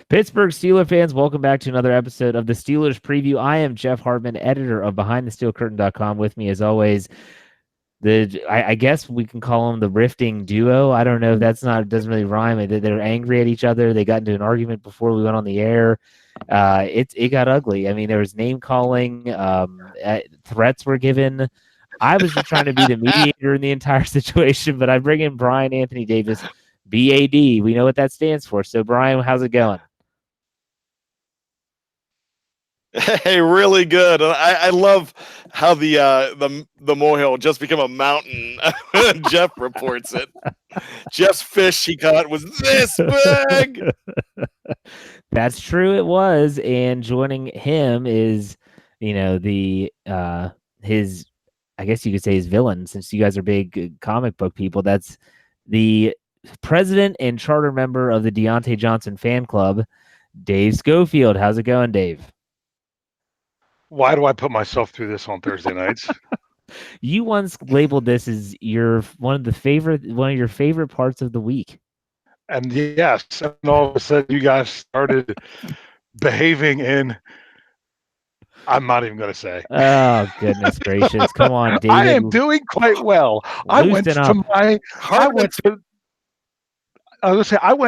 Pittsburgh Steelers fans, welcome back to another episode of the Steelers Preview. I am Jeff Hartman, editor of BehindTheSteelCurtain.com. With me, as always, I guess we can call them the rifting duo. I don't know if doesn't really rhyme. They're angry at each other. They got into an argument before we went on the air. It got ugly. I mean, there was name calling. Threats were given. I was just trying to be the mediator in the entire situation, but I bring in Bryan Anthony Davis, BAD. We know what that stands for. So, Bryan, how's it going? Hey, really good. I love how the molehill just become a mountain. Jeff reports it. Jeff's fish he caught was this big. That's true. It was, and joining him is, his. I guess you could say his villain, since you guys are big comic book people. That's the president and charter member of the Deante Johnson fan club, Dave Schofield. How's it going, Dave? Why do I put myself through this on Thursday nights? You once labeled this as one of your favorite parts of the week. And yes, and all of a sudden you guys started behaving in. I'm not even going to say. Oh, goodness gracious. Come on, David. I am doing quite well. I went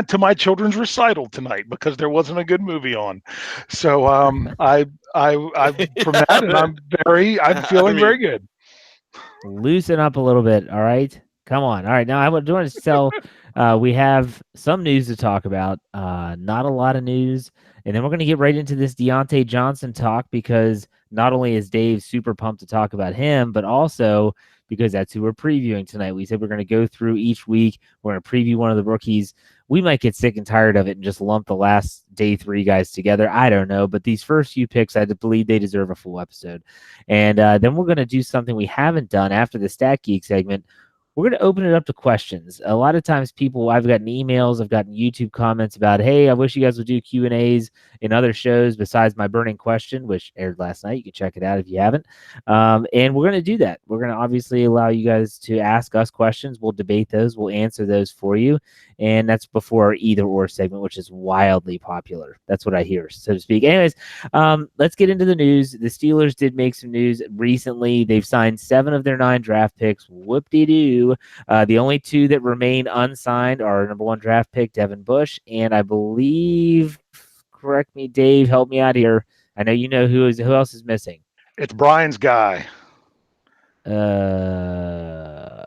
to my children's recital tonight because there wasn't a good movie on. So I from that, and I'm feeling very good. Loosen up a little bit, all right? Come on. All right, now I do want to tell we have some news to talk about, not a lot of news, and then we're going to get right into this Deante Johnson talk, because not only is Dave super pumped to talk about him, but also because that's who we're previewing tonight. We said we're going to go through each week. We're going to preview one of the rookies. We might get sick and tired of it and just lump the last day 3 guys together. I don't know, but these first few picks, I believe they deserve a full episode. And then we're going to do something we haven't done after the Stat Geek segment. We're going to open it up to questions. A lot of times I've gotten emails, I've gotten YouTube comments about, hey, I wish you guys would do Q&As in other shows besides my burning question, which aired last night. You can check it out if you haven't. And we're going to do that. We're going to obviously allow you guys to ask us questions. We'll debate those. We'll answer those for you. And that's before our either or segment, which is wildly popular. That's what I hear, so to speak. Anyways, let's get into the news. The Steelers did make some news recently. They've signed 7 of their 9 draft picks. Whoop-de-doo. The only 2 that remain unsigned are number 1 draft pick, Devin Bush, and I believe, correct me, Dave, help me out here. I know you know who else is missing. It's Bryan's guy.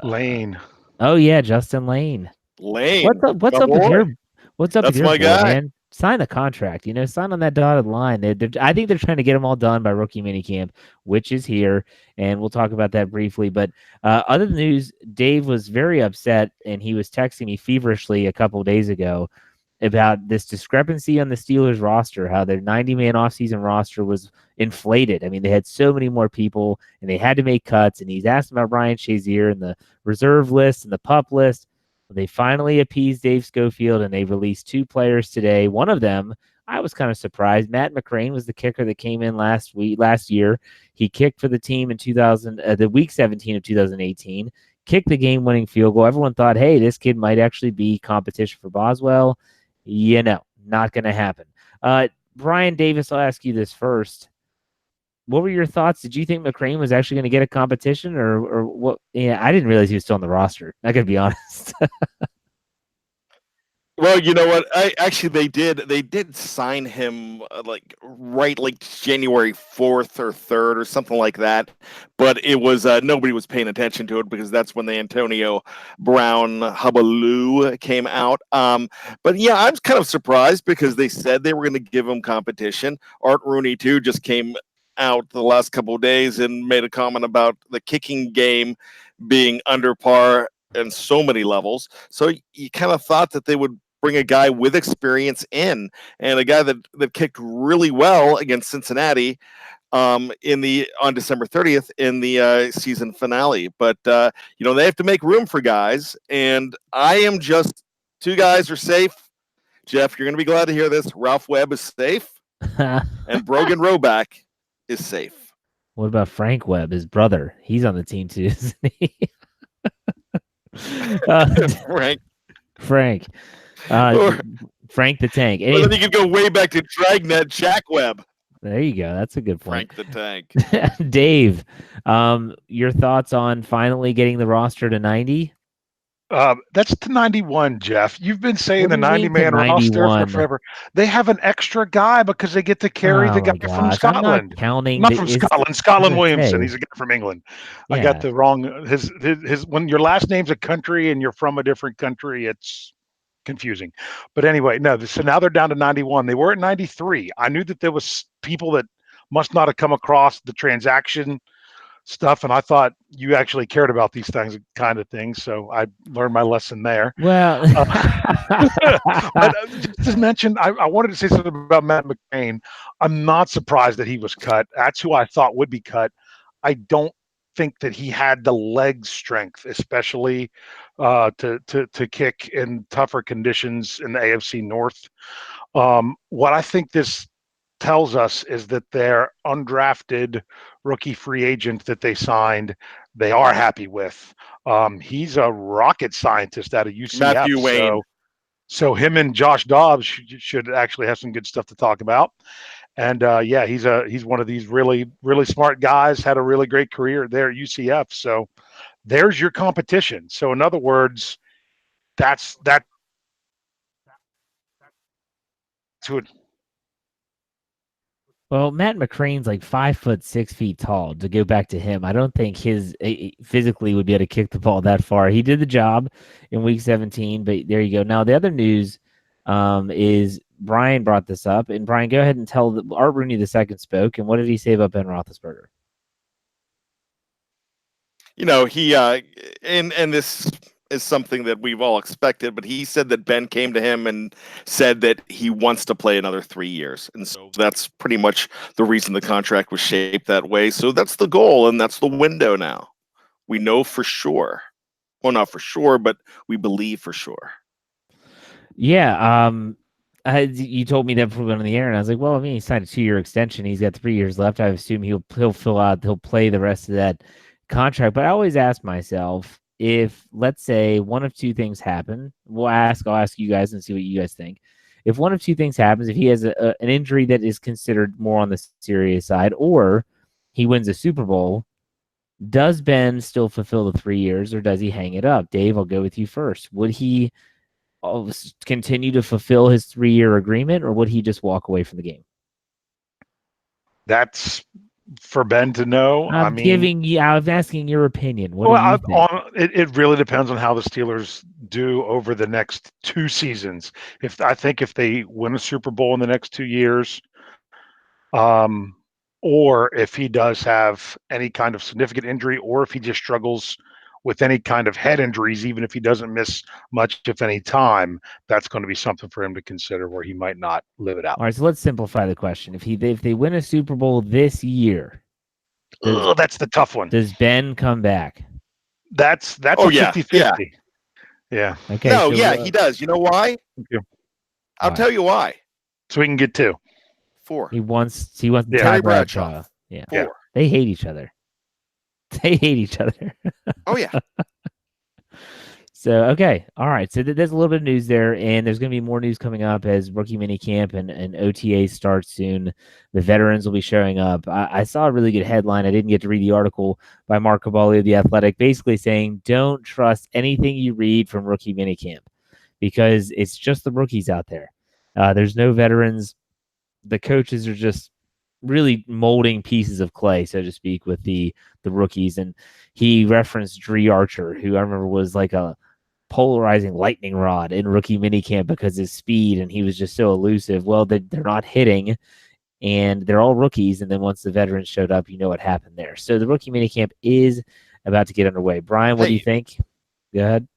Lane. Oh yeah, Justin Lane. What's up with your boy, guy, man? Sign the contract, sign on that dotted line. I think they're trying to get them all done by rookie minicamp, which is here, and we'll talk about that briefly. But other news, Dave was very upset, and he was texting me feverishly a couple of days ago about this discrepancy on the Steelers roster, how their 90-man offseason roster was inflated. I mean, they had so many more people, and they had to make cuts, and he's asked about Ryan Shazier and the reserve list and the PUP list. They finally appeased Dave Schofield, and they released 2 players today. One of them, I was kind of surprised. Matt McCrane was the kicker that came in last year. He kicked for the team in the week 17 of 2018, kicked the game-winning field goal. Everyone thought, hey, this kid might actually be competition for Boswell. Not going to happen. Bryan Davis, I'll ask you this first. What were your thoughts? Did you think McCrane was actually going to get a competition, or what? Yeah, I didn't realize he was still on the roster. I gotta be honest. Well, you know what? They did sign him like January 4th or 3rd or something like that. But it was nobody was paying attention to it because that's when the Antonio Brown hullabaloo came out. But yeah, I was kind of surprised because they said they were going to give him competition. Art Rooney too just came out the last couple of days and made a comment about the kicking game being under par in so many levels. So you kind of thought that they would bring a guy with experience in, and a guy that kicked really well against Cincinnati on December 30th in the season finale. But they have to make room for guys, and I am just 2 guys are safe. Jeff, you're going to be glad to hear this. Ralph Webb is safe, and Brogan Roback is safe. What about Frank Webb, his brother? He's on the team too, isn't he? Frank. Frank the Tank. Well, then you could go way back to Dragnet Jack Webb. There you go. That's a good point. Frank the Tank. Dave, your thoughts on finally getting the roster to 90? That's to 91, Jeff. You've been saying What the do you mean 90-man to roster 91? for forever. They have an extra guy because they get to carry the guy from I'm Scotland. not counting. Not from Scotland. Scotland Williamson. say. He's a guy from England. Yeah. I got the wrong. His when your last name's a country and you're from a different country, it's confusing. But anyway, no. So now they're down to 91. They were at 93. I knew that there was people that must not have come across the transaction stuff, and I thought you actually cared about these things, kind of things. So I learned my lesson there. Well, but just mentioned, I wanted to say something about Matt McCrane. I'm not surprised that he was cut. That's who I thought would be cut. I don't think that he had the leg strength, especially to kick in tougher conditions in the AFC North. What I think this tells us is that their undrafted rookie free agent that they signed, they are happy with. He's a rocket scientist out of UCF. Matthew Wayne. So him and Josh Dobbs should actually have some good stuff to talk about. And yeah, he's one of these really, really smart guys, had a really great career there at UCF. So there's your competition. So in other words, that's who it. well, Matt McCrane's like 5 foot 6 feet tall. To go back to him, I don't think his physically would be able to kick the ball that far. He did the job in week 17, but there you go. Now the other news is Bryan brought this up, and Bryan, go ahead and tell Art Rooney II spoke, and what did he say about Ben Roethlisberger? You know, he and this is something that we've all expected, but he said that Ben came to him and said that he wants to play another 3 years. And so that's pretty much the reason the contract was shaped that way. So that's the goal, and that's the window now. We know for sure. Well, not for sure, but we believe for sure. Yeah, you told me that before we went on the air, and I was like, well, I mean, he signed a 2-year extension. He's got 3 years left. I assume he'll play the rest of that contract. But I always ask myself, if, let's say, one of two things happen, I'll ask you guys and see what you guys think. If one of two things happens, if he has an injury that is considered more on the serious side, or he wins a Super Bowl, does Ben still fulfill the 3 years, or does he hang it up? Dave, I'll go with you first. Would he continue to fulfill his 3-year agreement, or would he just walk away from the game? That's for Ben to know. I'm asking your opinion. What do you think? It really depends on how the Steelers do over the next 2 seasons. If they win a Super Bowl in the next 2 years, or if he does have any kind of significant injury, or if he just struggles with any kind of head injuries, even if he doesn't miss much, if any time, that's going to be something for him to consider where he might not live it out. All right, so let's simplify the question. If they win a Super Bowl this year, that's the tough one. Does Ben come back? That's a 50-50. Yeah. Okay. No, he does. You know why? I'll tell you why. So we can get 2. 4. He wants Terry Bradshaw. Yeah. 4. They hate each other. Oh, yeah. So, okay. All right. So there's a little bit of news there, and there's going to be more news coming up as rookie minicamp and OTA start soon. The veterans will be showing up. I saw a really good headline. I didn't get to read the article by Mark Caballi of The Athletic, basically saying don't trust anything you read from rookie minicamp because it's just the rookies out there. There's no veterans. The coaches are just really molding pieces of clay, so to speak, with the rookies. And he referenced Dree Archer, who I remember was like a polarizing lightning rod in rookie minicamp because his speed, and he was just so elusive. Well, they're not hitting, and they're all rookies. And then once the veterans showed up, you know what happened there. So the rookie minicamp is about to get underway. Bryan, what do you think? Go ahead.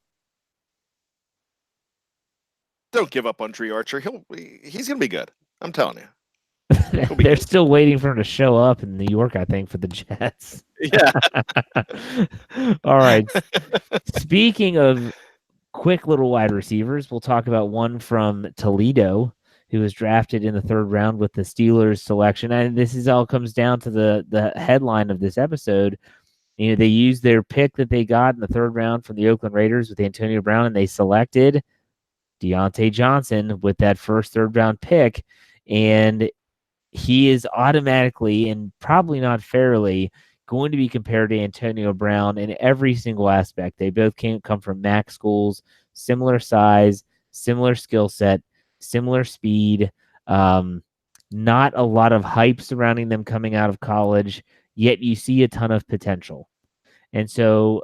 Don't give up on Dree Archer. He's going to be good. I'm telling you. They're still waiting for him to show up in New York, I think, for the Jets. Yeah. All right. Speaking of quick little wide receivers, we'll talk about one from Toledo who was drafted in the 3rd round with the Steelers selection. And this all comes down to the headline of this episode. You know, they used their pick that they got in the 3rd round from the Oakland Raiders with Antonio Brown, and they selected Deante Johnson with that first third round pick, and he is automatically and probably not fairly going to be compared to Antonio Brown in every single aspect. They both come from MAC schools, similar size, similar skill set, similar speed. Not a lot of hype surrounding them coming out of college, yet you see a ton of potential. And so,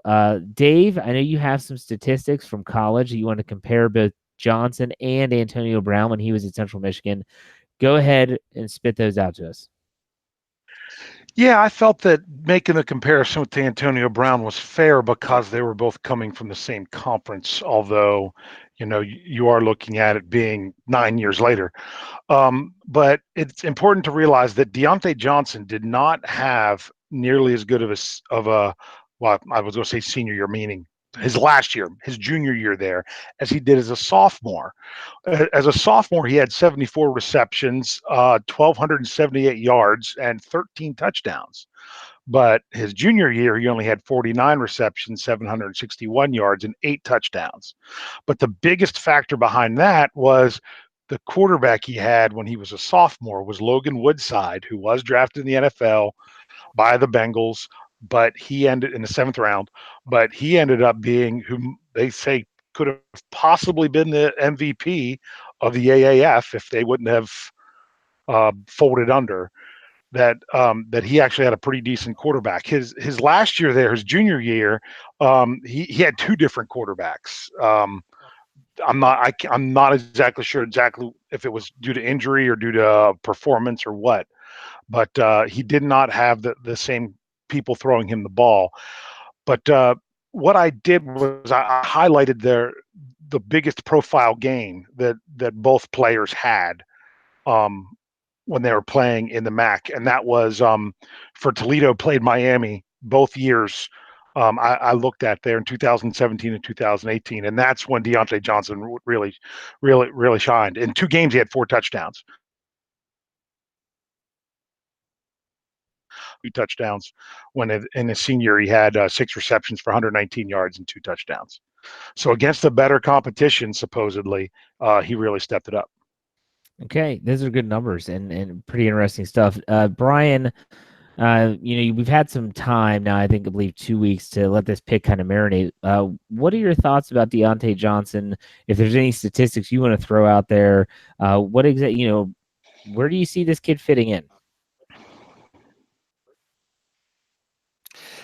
Dave, I know you have some statistics from college that you want to compare both Johnson and Antonio Brown when he was at Central Michigan. Go ahead and spit those out to us. Yeah, I felt that making the comparison with Antonio Brown was fair because they were both coming from the same conference, although, you are looking at it being 9 years later. But it's important to realize that Deante Johnson did not have nearly as good of a well, I was going to say senior year, meaning his last year, his junior year there, as he did as a sophomore. As a sophomore, he had 74 receptions, 1,278 yards, and 13 touchdowns. But his junior year, he only had 49 receptions, 761 yards, and 8 touchdowns. But the biggest factor behind that was the quarterback he had when he was a sophomore was Logan Woodside, who was drafted in the NFL by the Bengals, but he ended in the 7th round. But he ended up being who they say could have possibly been the MVP of the AAF if they wouldn't have folded under. That he actually had a pretty decent quarterback. His last year there, his junior year, he had 2 different quarterbacks. I'm not exactly sure if it was due to injury or due to performance or what, but he did not have the same people throwing him the ball. But what I did was I highlighted the biggest profile game that both players had when they were playing in the MAC, and that was for Toledo played Miami both years. I looked at there in 2017 and 2018, and that's when Deante Johnson really shined. In 2 games, he had 4 touchdowns. 2 touchdowns. When in his senior, he had 6 receptions for 119 yards and 2 touchdowns. So against the better competition, supposedly, he really stepped it up. Okay, those are good numbers and pretty interesting stuff. Bryan, we've had some time now, I believe 2 weeks to let this pick kind of marinate. What are your thoughts about Deante Johnson? If there's any statistics you want to throw out there, where do you see this kid fitting in?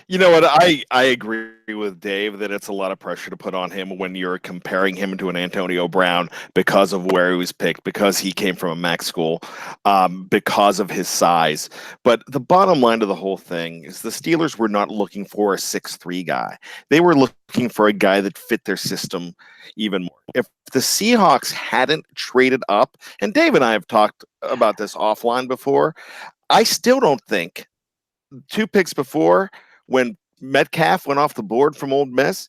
You know what? I agree with Dave that it's a lot of pressure to put on him when you're comparing him to an Antonio Brown because of where he was picked, because he came from a MAC school, because of his size. But the bottom line to the whole thing is the Steelers were not looking for a 6'3" guy. They were looking for a guy that fit their system even more. If the Seahawks hadn't traded up, and Dave and I have talked about this offline before, I still don't think 2 picks before, when Metcalf went off the board from Ole Miss,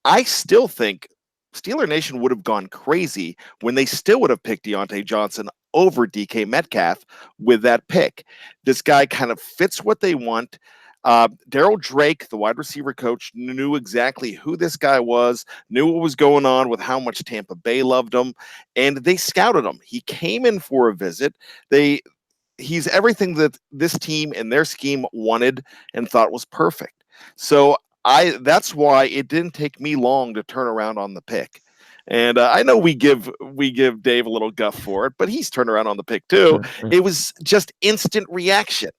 I still think Steeler Nation would have gone crazy when they still would have picked Deante Johnson over DK Metcalf with that pick. This guy kind of fits what they want. Daryl Drake, the wide receiver coach, knew exactly who this guy was, knew what was going on with how much Tampa Bay loved him, and they scouted him. He came in for a visit. He's everything that this team and their scheme wanted and thought was perfect. So that's why it didn't take me long to turn around on the pick. And I know we give Dave a little guff for it, but he's turned around on the pick too. It was just instant reaction.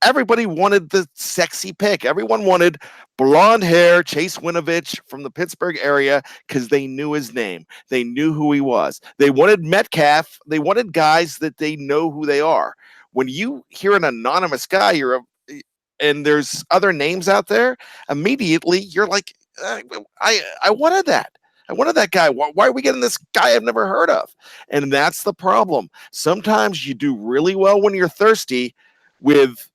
Everybody wanted the sexy pick. Everyone wanted blonde hair Chase Winovich from the Pittsburgh area because they knew his name. They knew who he was. They wanted Metcalf. They wanted guys that they know who they are. When you hear an anonymous guy, and there's other names out there, immediately you're like, I wanted that. I wanted that guy. Why are we getting this guy I've never heard of? And that's the problem. Sometimes you do really well when you're thirsty with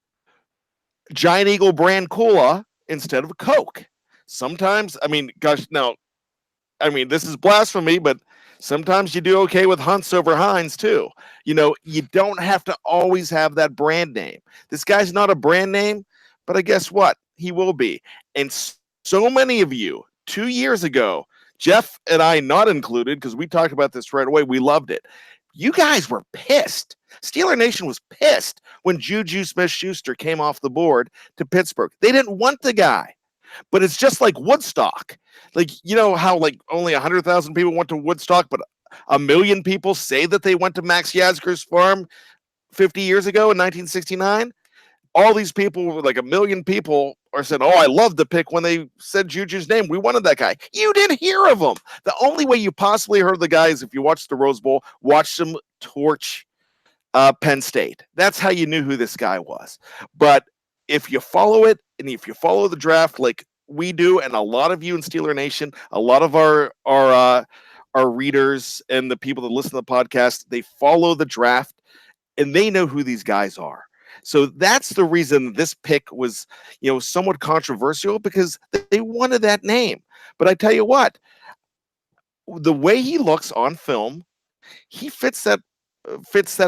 Giant Eagle brand cola instead of Coke. Sometimes, this is blasphemy, but sometimes you do okay with Hunts over Heinz too. You don't have to always have that brand name. This guy's not a brand name, but I guess what? He will be. And so many of you 2 years ago Jeff and I not included, because we talked about this right away. We loved it. You guys were pissed. Steeler Nation was pissed when Juju Smith-Schuster came off the board to Pittsburgh. They didn't want the guy. But it's just like Woodstock. Like, you know how like only 100,000 people went to Woodstock, but 1 million people say that they went to Max Yasgur's farm 50 years ago in 1969? All these people, like 1 million people, are said, "Oh, I loved the pick when they said Juju's name. We wanted that guy." You didn't hear of him. The only way you possibly heard the guy is if you watched the Rose Bowl, watched him torch Penn State. That's how you knew who this guy was. But if you follow it, and if you follow the draft like we do, and a lot of you in Steeler Nation, a lot of our readers and the people that listen to the podcast, they follow the draft and they know who these guys are. So that's the reason this pick was, somewhat controversial, because they wanted that name. But I tell you what, the way he looks on film, he fits that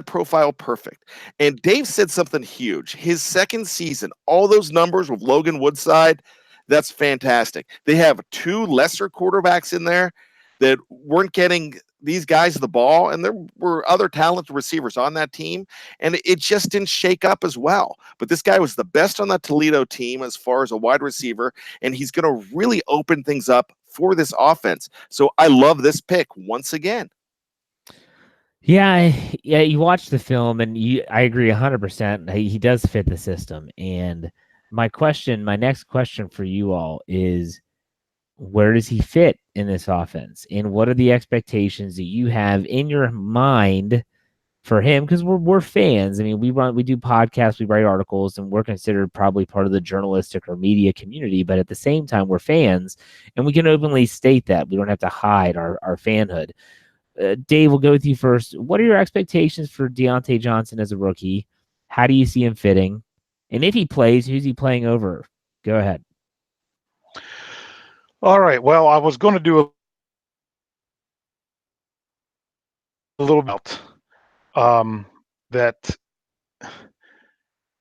profile perfect. And Dave said something huge. His second season, all those numbers with Logan Woodside, that's fantastic. They have 2 lesser quarterbacks in there that weren't getting these guys the ball, and there were other talented receivers on that team, and it just didn't shake up as well. But this guy was the best on that Toledo team as far as a wide receiver, and he's going to really open things up for this offense. So I love this pick once again. Yeah, you watch the film, and I agree 100%. He does fit the system. And my next question for you all is, where does he fit in this offense? And what are the expectations that you have in your mind for him? Because we're fans. I mean, we do podcasts, we write articles, and we're considered probably part of the journalistic or media community. But at the same time, we're fans, and we can openly state that. We don't have to hide our fanhood. Dave, we'll go with you first. What are your expectations for Deante Johnson as a rookie? How do you see him fitting? And if he plays, who's he playing over? Go ahead. All right. Well, I was going to do a little bit that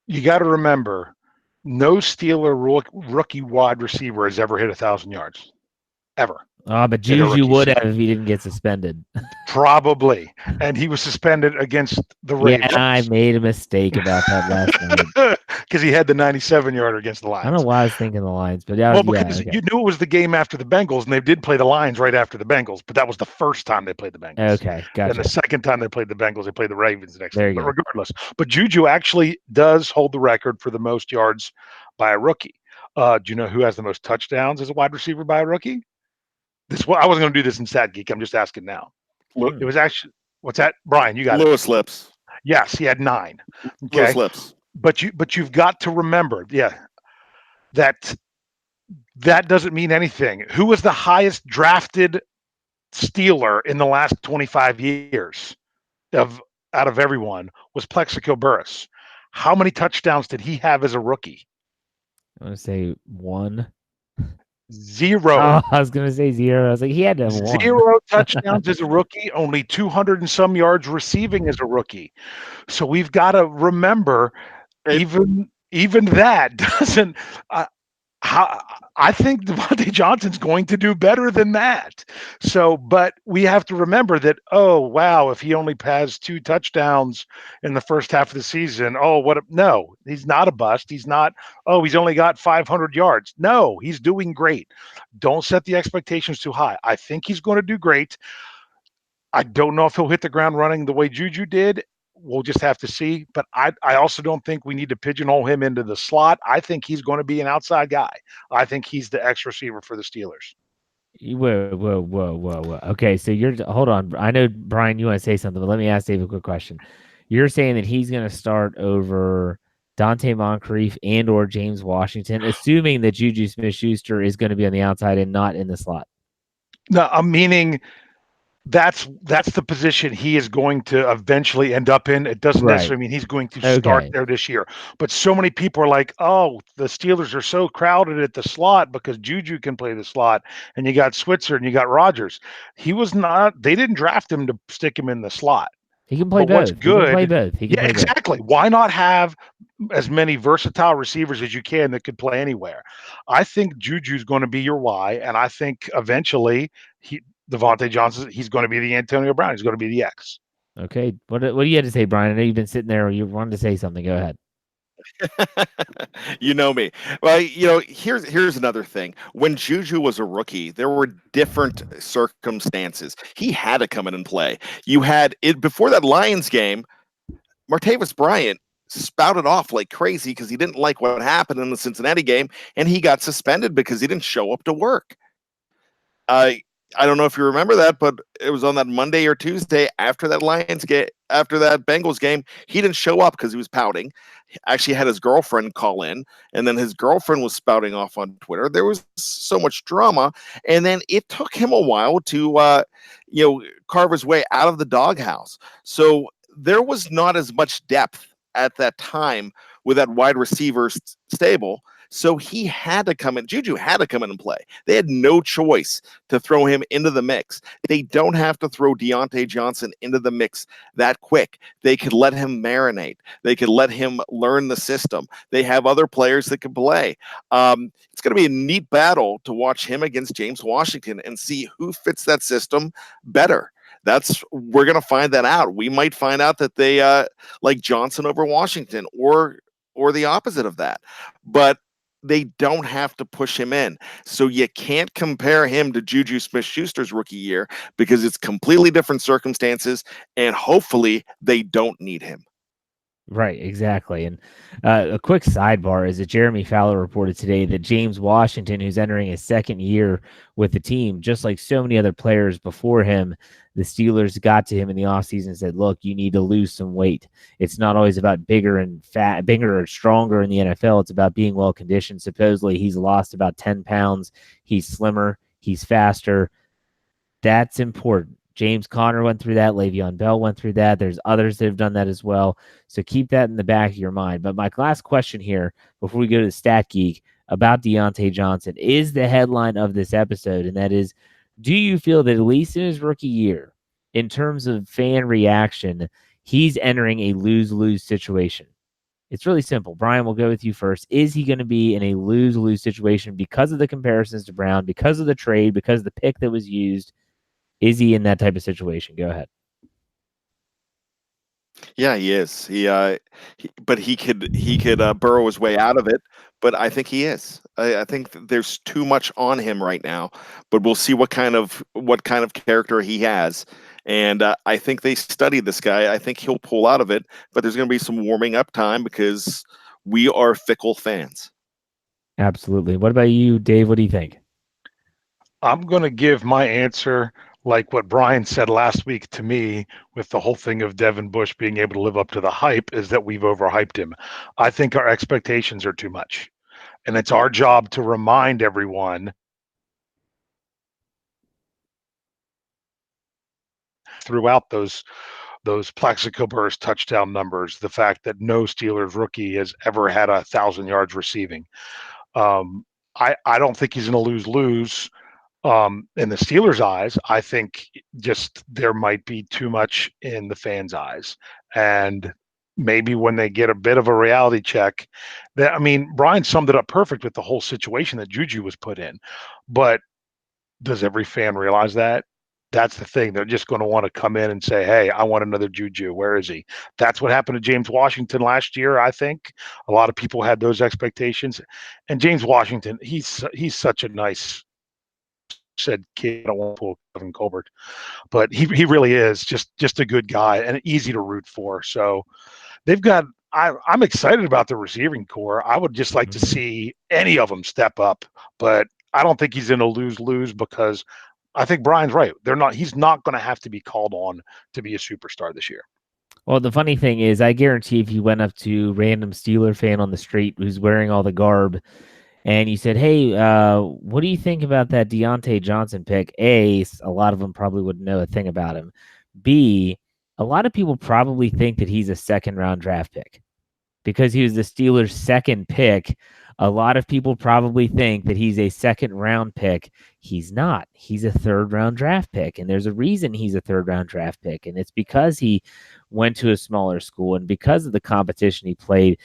you got to remember, no Steeler rookie wide receiver has ever hit 1,000 yards, ever. But Juju would have if he didn't get suspended. Probably. And he was suspended against the Ravens. Yeah, I made a mistake about that last night. Because he had the 97-yarder against the Lions. I don't know why I was thinking the Lions, but because you knew it was the game after the Bengals, and they did play the Lions right after the Bengals, but that was the first time they played the Bengals. Okay, gotcha. And the second time they played the Bengals, they played the Ravens the next time. But regardless, but Juju actually does hold the record for the most yards by a rookie. Do you know who has the most touchdowns as a wide receiver by a rookie? I wasn't going to do this in Stat Geek. I'm just asking now. It was actually, what's that? Brian, you got it. Lewis Lips. Yes, he had 9. Okay. Lewis Lips. But you've got to remember, that doesn't mean anything. Who was the highest drafted Steeler in the last 25 years out of everyone was Plexico Burress. How many touchdowns did he have as a rookie? I want to say 1. 0. Oh, I was going to say 0. I was like, he had to have 1. 0 touchdowns as a rookie, only 200 and some yards receiving as a rookie. So we've got to remember, even that doesn't. I think Deante Johnson's going to do better than that. So, but we have to remember that, oh, wow, if he only has 2 touchdowns in the first half of the season, no, he's not a bust. He's not, he's only got 500 yards. No, he's doing great. Don't set the expectations too high. I think he's going to do great. I don't know if he'll hit the ground running the way Juju did. We'll just have to see. But I also don't think we need to pigeonhole him into the slot. I think he's going to be an outside guy. I think he's the X receiver for the Steelers. Whoa. Okay, so hold on. I know, Brian, you want to say something, but let me ask Dave a quick question. You're saying that he's going to start over Dante Moncrief and or James Washington, assuming that Juju Smith-Schuster is going to be on the outside and not in the slot. No, I'm meaning that's the position he is going to eventually end up in. It doesn't necessarily mean he's going to start there this year. But so many people are like, oh, the Steelers are so crowded at the slot because Juju can play the slot, and you got Switzer and you got Rodgers. He was not. They didn't draft him to stick him in the slot. He can play But what's both. He can play good, both. He can yeah, play both. exactly. Why not have as many versatile receivers as you can that could play anywhere? I think Juju's going to be your Y, and I think eventually Deante Johnson, he's going to be the Antonio Brown. He's going to be the X. Okay. What do you have to say, Brian? I know you've been sitting there. You wanted to say something. Go ahead. You know me. Well, here's another thing. When Juju was a rookie, there were different circumstances. He had to come in and play. You had it before that Lions game. Martavis Bryant spouted off like crazy because he didn't like what happened in the Cincinnati game, and he got suspended because he didn't show up to work. I don't know if you remember that, but it was on that Monday or Tuesday after that Lions game, after that Bengals game. He didn't show up because he was pouting. He actually had his girlfriend call in, and then his girlfriend was spouting off on Twitter. There was so much drama, and then it took him a while to, carve his way out of the doghouse. So there was not as much depth at that time with that wide receiver stable. So he had to come in. Juju had to come in and play. They had no choice to throw him into the mix. They don't have to throw Deante Johnson into the mix that quick. They could let him marinate. They could let him learn the system. They have other players that can play. It's going to be a neat battle to watch him against James Washington and see who fits that system better. We're going to find that out. We might find out that they like Johnson over Washington or the opposite of that. But they don't have to push him in. So you can't compare him to Juju Smith-Schuster's rookie year because it's completely different circumstances, and hopefully they don't need him. Right, exactly. And a quick sidebar is that Jeremy Fowler reported today that James Washington, who's entering his second year with the team, just like so many other players before him, the Steelers got to him in the offseason and said, look, you need to lose some weight. It's not always about bigger or stronger in the NFL. It's about being well conditioned. Supposedly he's lost about 10 pounds. He's slimmer. He's faster. That's important. James Conner went through that. Le'Veon Bell went through that. There's others that have done that as well. So keep that in the back of your mind. But my last question here, before we go to the Stat Geek, about Deante Johnson is the headline of this episode, and that is, do you feel that at least in his rookie year, in terms of fan reaction, he's entering a lose-lose situation? It's really simple. Brian, we'll go with you first. Is he going to be in a lose-lose situation because of the comparisons to Brown, because of the trade, because of the pick that was used? Is he in that type of situation? Go ahead. Yeah, he is. But he could burrow his way out of it. But I think he is. I think there's too much on him right now. But we'll see what kind of character he has. And I think they studied this guy. I think he'll pull out of it. But there's going to be some warming up time because we are fickle fans. Absolutely. What about you, Dave? What do you think? I'm going to give my answer like what Bryan said last week to me with the whole thing of Devin Bush being able to live up to the hype, is that we've overhyped him. I think our expectations are too much. And it's our job to remind everyone throughout those Plaxico Burress touchdown numbers, the fact that no Steelers rookie has ever had 1,000 yards receiving. I don't think he's going to lose. In the Steelers' eyes, I think just there might be too much in the fans' eyes. And maybe when they get a bit of a reality check, Bryan summed it up perfect with the whole situation that Juju was put in. But does every fan realize that? That's the thing. They're just going to want to come in and say, hey, I want another Juju. Where is he? That's what happened to James Washington last year, I think. A lot of people had those expectations. And James Washington, he's such a nice said kid. I don't want to pull Kevin Colbert, but he really is just a good guy and easy to root for. So they've got. I'm excited about the receiving core. I would just like to see any of them step up, but I don't think he's in a lose because I think Brian's right. He's not going to have to be called on to be a superstar this year. Well, the funny thing is, I guarantee if you went up to random Steeler fan on the street who's wearing all the garb, and you said, hey, what do you think about that Deante Johnson pick? A lot of them probably wouldn't know a thing about him. B, a lot of people probably think that he's a second-round draft pick because he was the Steelers' second pick A lot of people probably think that he's a second-round pick. He's not. He's a third-round draft pick, and there's a reason he's a third-round draft pick, and it's because he went to a smaller school and because of the competition he played.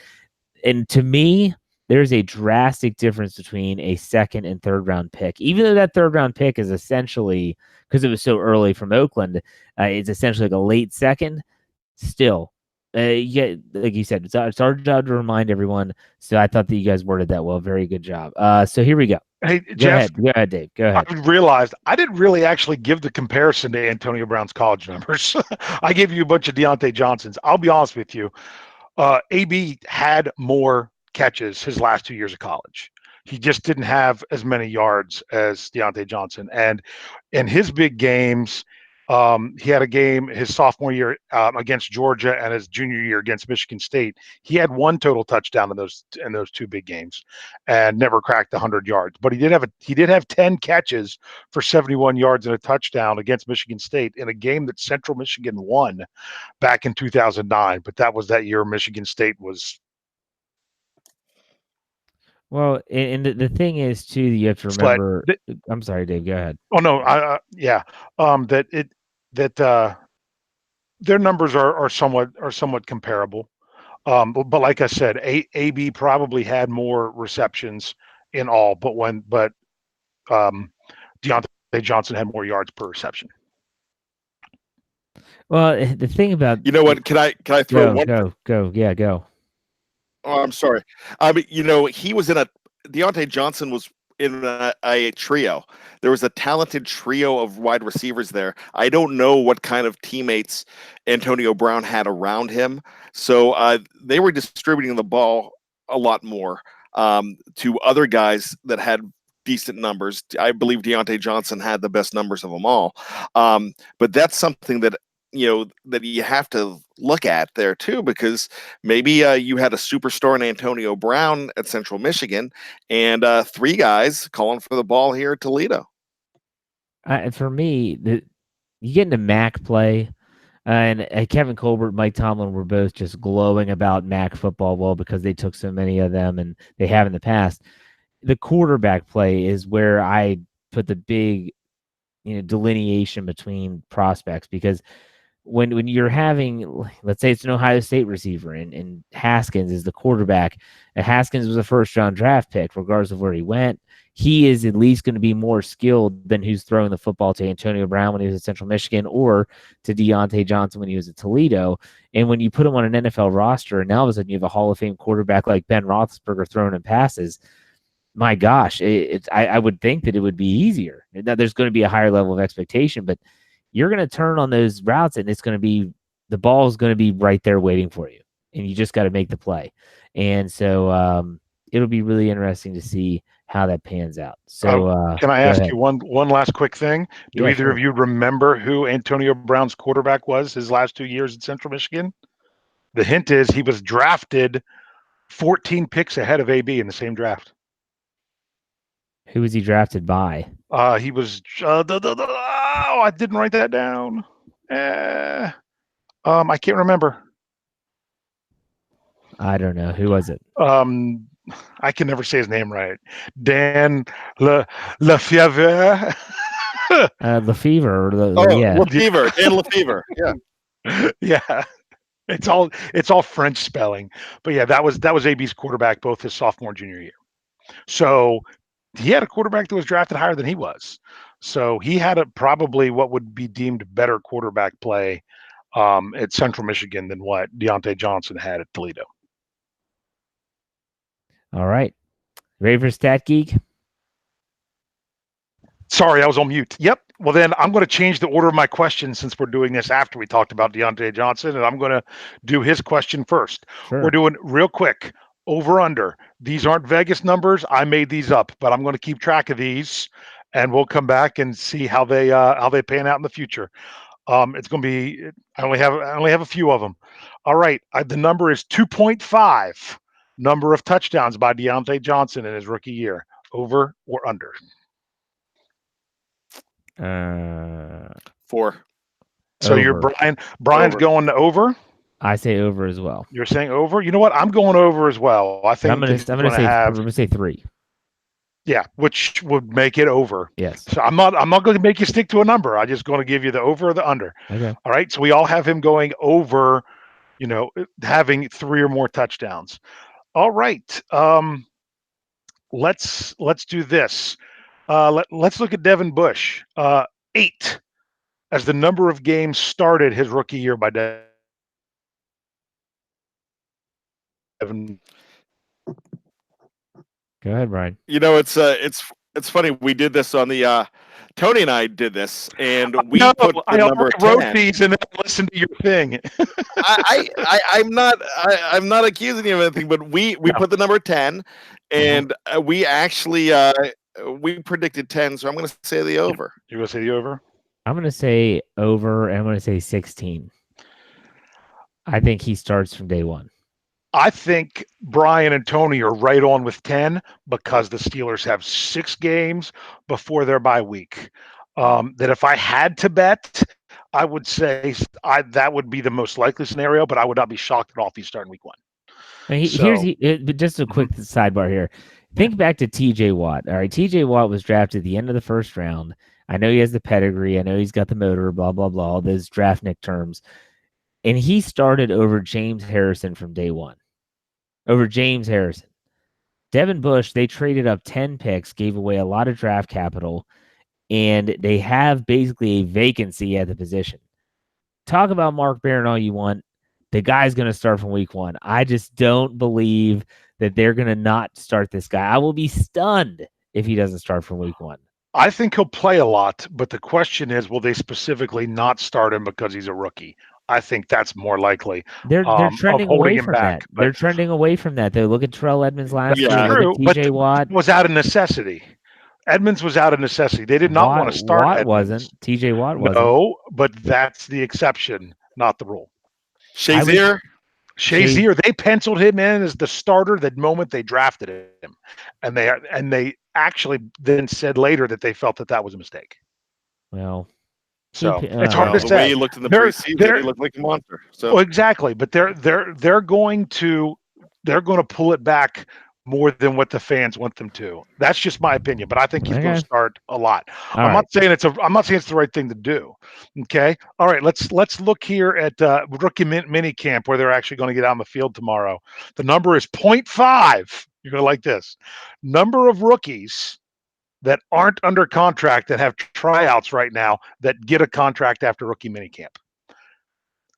And to me, there's a drastic difference between a second and third round pick. Even though that third round pick is essentially, because it was so early from Oakland, it's essentially like a late second. Still, yeah, like you said, it's our job to remind everyone. So I thought that you guys worded that well. Very good job. So here we go. Hey, Go Jeff. ahead. Go ahead, Dave. Go ahead. I realized I didn't really actually give the comparison to Antonio Brown's college numbers. I gave you a bunch of Deante Johnsons. I'll be honest with you. AB had more catches his last 2 years of college. He just didn't have as many yards as Deante Johnson. And in his big games, he had a game his sophomore year against Georgia and his junior year against Michigan State. He had one total touchdown in those two big games, and never cracked 100 yards. But he did have 10 catches for 71 yards and a touchdown against Michigan State in a game that Central Michigan won back in 2009. But that was that year Michigan State was. Well, and the thing is too, you have to remember. I'm sorry, Dave. Go ahead. Oh no, yeah. That their numbers are somewhat comparable. But like I said, AB probably had more receptions in all, but Deante Johnson had more yards per reception. Well, the thing about what? Can I throw one? Go. Yeah, go. Oh, I'm sorry. He was in Deante Johnson was in a trio. There was a talented trio of wide receivers there. I don't know what kind of teammates Antonio Brown had around him. So they were distributing the ball a lot more to other guys that had decent numbers. I believe Deante Johnson had the best numbers of them all. But that's something that that you have to look at there too, because maybe you had a superstar in Antonio Brown at Central Michigan and three guys calling for the ball here at Toledo. For me, you get into MAC play, and Kevin Colbert, Mike Tomlin were both just glowing about MAC football, well, because they took so many of them and they have in the past. The quarterback play is where I put the big delineation between prospects, because when you're having, let's say it's an Ohio State receiver and Haskins is the quarterback, and Haskins was a first-round draft pick, regardless of where he went, he is at least going to be more skilled than who's throwing the football to Antonio Brown when he was at Central Michigan or to Deante Johnson when he was at Toledo. And when you put him on an NFL roster, and now all of a sudden you have a Hall of Fame quarterback like Ben Roethlisberger throwing in passes, my gosh, I would think that it would be easier. Now, there's going to be a higher level of expectation, but you're going to turn on those routes and it's going to be, the ball is going to be right there waiting for you. And you just got to make the play. And so it'll be really interesting to see how that pans out. So can I ask you one last quick thing? Do either of you remember who Antonio Brown's quarterback was his last 2 years at Central Michigan? The hint is he was drafted 14 picks ahead of AB in the same draft. Who was he drafted by? He was. I didn't write that down. I can't remember. I don't know. Who was it? I can never say his name right. Dan Lefevre. Lefevre. Lefevre. Dan Lefevre. Yeah. Yeah. It's all French spelling. But yeah, that was AB's quarterback both his sophomore and junior year. So he had a quarterback that was drafted higher than he was. So he had probably what would be deemed better quarterback play at Central Michigan than what Deante Johnson had at Toledo. All right. Ready for Stat Geek? Sorry, I was on mute. Yep. Well, then I'm going to change the order of my questions since we're doing this after we talked about Deante Johnson, and I'm going to do his question first. Sure. We're doing real quick. Over under. These aren't Vegas numbers. I made these up, but I'm going to keep track of these, and we'll come back and see how they pan out in the future. It's going to be. I only have a few of them. All right. The number is 2.5. Number of touchdowns by Deante Johnson in his rookie year. Over or under? 4. So over. Brian's going to over. I say over as well. You're saying over. You know what? I'm going over as well. I think I'm gonna say 3. Yeah, which would make it over. Yes. So I'm not going to make you stick to a number. I'm just going to give you the over or the under. Okay. All right. So we all have him going over, having 3 or more touchdowns. All right. Let's do this. Let's look at Devin Bush. 8 as the number of games started his rookie year by Devin. Go ahead, Bryan. It's funny. We did this on the Tony and I did this, and we put the I number wrote 10. these and then listened to your thing. I'm not accusing you of anything, but we put the number 10, and we actually we predicted 10, so I'm going to say the over. You're going to say the over? I'm going to say over, and I'm going to say 16. I think he starts from day one. I think Bryan and Tony are right on with 10 because the Steelers have 6 games before their bye week. That if I had to bet, I would say that would be the most likely scenario, but I would not be shocked at all if he's starting week 1. But just a quick sidebar here. Think back to TJ Watt. All right, TJ Watt was drafted at the end of the first round. I know he has the pedigree. I know he's got the motor, blah, blah, blah, all those draft nick terms. And he started over James Harrison from day one. Over James Harrison. Devin Bush, they traded up 10 picks, gave away a lot of draft capital, and they have basically a vacancy at the position. Talk about Mark Barron all you want. The guy's going to start from week 1. I just don't believe that they're going to not start this guy. I will be stunned if he doesn't start from week 1. I think he'll play a lot, but the question is, will they specifically not start him because he's a rookie? I think that's more likely. They're trending away from that. They're trending away from that. They look at Terrell Edmonds last year. True, look at TJ Watt. Was out of necessity. Edmonds was out of necessity. They did not want to start Watt Edmonds. wasn't. TJ Watt wasn't. No, but that's the exception, not the rule. Shazier, they penciled him in as the starter the moment they drafted him, and they actually then said later that they felt that was a mistake. Well, so it's hard to say. The way he looked in the preseason, he looked like a monster. So exactly, but they're going to pull it back more than what the fans want them to. That's just my opinion, but I think he's going to start a lot. I'm not saying it's the right thing to do. Okay. All right. Let's look here at rookie mini camp where they're actually going to get out on the field tomorrow. The number is 0.5. You're going to like this. Number of rookies that aren't under contract that have tryouts right now that get a contract after rookie mini camp.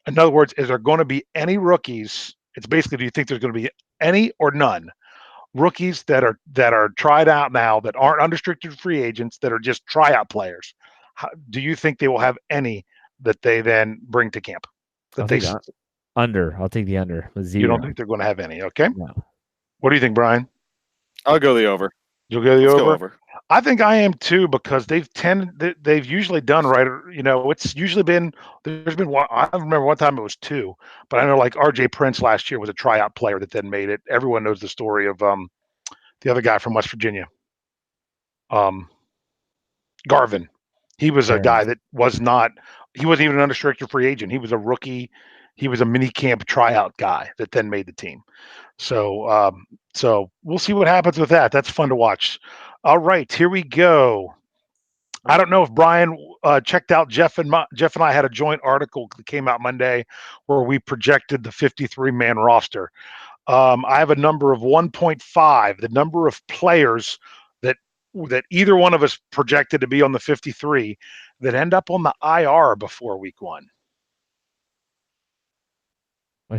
In other words, is there going to be any rookies? It's basically, do you think there's going to be any or none rookies that are tried out now that aren't unrestricted free agents that are just tryout players? Do you think they will have any that they then bring to camp? Under. I'll take the under. 0. You don't think they're going to have any? Okay. No. What do you think, Bryan? I'll go the over. You'll go the Let's over? Go over. I think I am too, because they've usually done right. It's usually been, there's been one. I remember one time it was 2, but I know like RJ Prince last year was a tryout player that then made it. Everyone knows the story of the other guy from West Virginia, Garvin. He was a guy that he wasn't even an unrestricted free agent. He was a rookie. He was a minicamp tryout guy that then made the team. So we'll see what happens with that. That's fun to watch. All right, here we go. I don't know if Bryan checked out Jeff and I had a joint article that came out Monday where we projected the 53-man roster. I have a number of 1.5, the number of players that either one of us projected to be on the 53 that end up on the IR before week 1.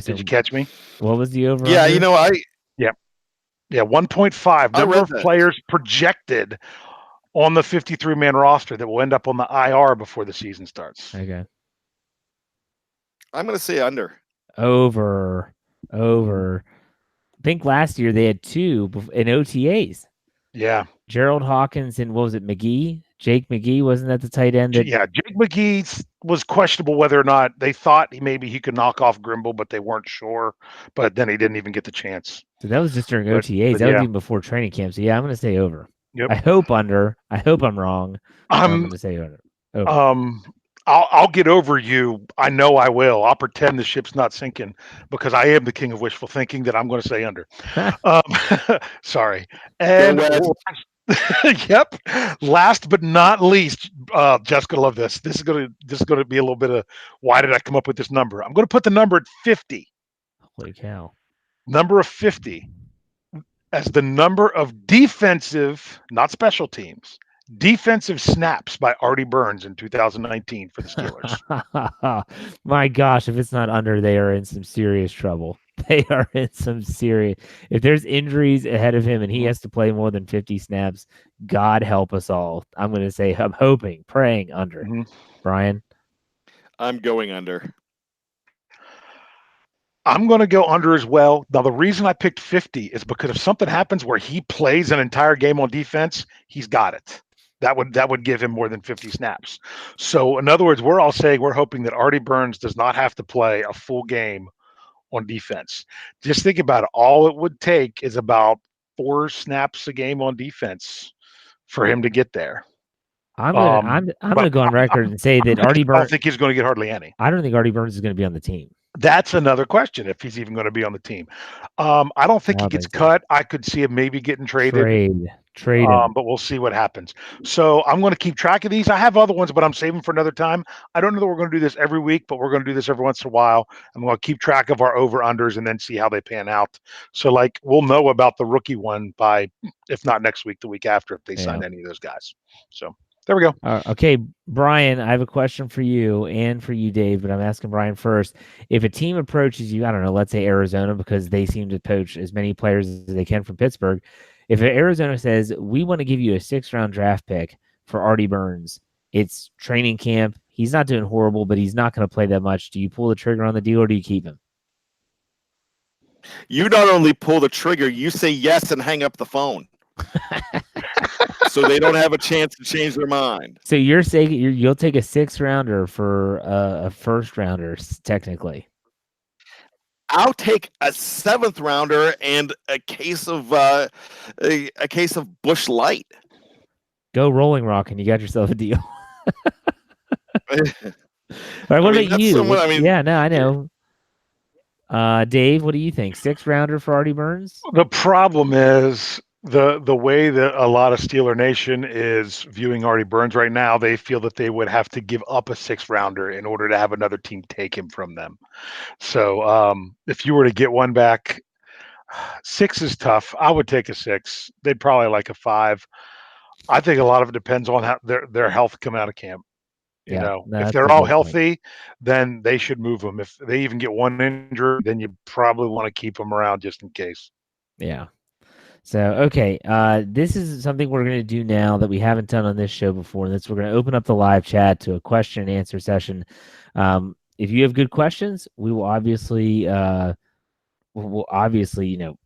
Did you catch me? What was the over? Yeah, Yeah, 1.5 number of players projected on the 53-man roster that will end up on the IR before the season starts. Okay. I'm going to say under. Over. I think last year they had 2 in OTAs. Yeah. Gerald Hawkins and what was it, McGee? Jake McGee, wasn't that the tight end? Yeah, Jake McGee was questionable whether or not they thought maybe he could knock off Grimble, but they weren't sure. But then he didn't even get the chance. So that was just during OTAs. That was even before training camp. So yeah, I'm going to say over. Yep. I hope under. I hope I'm wrong. I'm going to say over. I'll get over you. I know I will. I'll pretend the ship's not sinking because I am the king of wishful thinking that I'm going to say under. Um, sorry. Go And West. yep. Last but not least, Jessica, love this. This is gonna be a little bit of why did I come up with this number? I'm going to put the number at 50. Holy cow! Number of 50 as the number of defensive, not special teams, defensive snaps by Artie Burns in 2019 for the Steelers. My gosh, if it's not under, they are in some serious trouble. They are in some serious. If there's injuries ahead of him and he has to play more than 50 snaps, God help us all. I'm going to say, I'm hoping, praying under. Bryan? I'm going under. I'm going to go under as well. Now, the reason I picked 50 is because if something happens where he plays an entire game on defense, he's got it. That would give him more than 50 snaps. So, in other words, we're all saying we're hoping that Artie Burns does not have to play a full game on defense. Just think about it. All it would take is about 4 snaps a game on defense for him to get there. I'm gonna go on record and say that Artie I Burns. don't think he's going to get hardly any. I don't think Artie Burns is going to be on the team. That's another question if he's even going to be on the team. I don't think he gets cut. I could see him maybe getting traded. Trade but we'll see what happens. So I'm going to keep track of these. I have other ones, but I'm saving for another time. I don't know that we're going to do this every week, but we're going to do this every once in a while. I'm going to keep track of our over-unders and then see how they pan out. So, like, we'll know about the rookie one by, if not next week, the week after, if they sign any of those guys. So there we go. Okay, Bryan, I have a question for you and for you, Dave, but I'm asking Bryan first. If a team approaches you, I don't know, let's say Arizona, because they seem to poach as many players as they can from Pittsburgh. If Arizona says, we want to give you a 6th-round draft pick for Artie Burns, it's training camp. He's not doing horrible, but he's not going to play that much. Do you pull the trigger on the deal or do you keep him? You not only pull the trigger, you say yes and hang up the phone. So they don't have a chance to change their mind. So you're saying you'll take a 6th-rounder for a 1st-rounder, technically. I'll take a 7th-rounder and a case of Busch Light. Go Rolling Rock, and you got yourself a deal. All right, what about you? Yeah, no, I know. Dave, what do you think? 6th-rounder for Artie Burns? The problem is the way that a lot of Steeler Nation is viewing Artie Burns right now, they feel that they would have to give up a 6th-rounder in order to have another team take him from them. So if you were to get one back, 6 is tough. I would take a 6. They'd probably like a 5. I think a lot of it depends on how their health come out of camp. You know, if they're all healthy, then they should move them. If they even get one injury, then you probably want to keep them around just in case. Yeah. So, okay, this is something we're going to do now that we haven't done on this show before. And that's we're going to open up the live chat to a question and answer session. If you have good questions, we will obviously,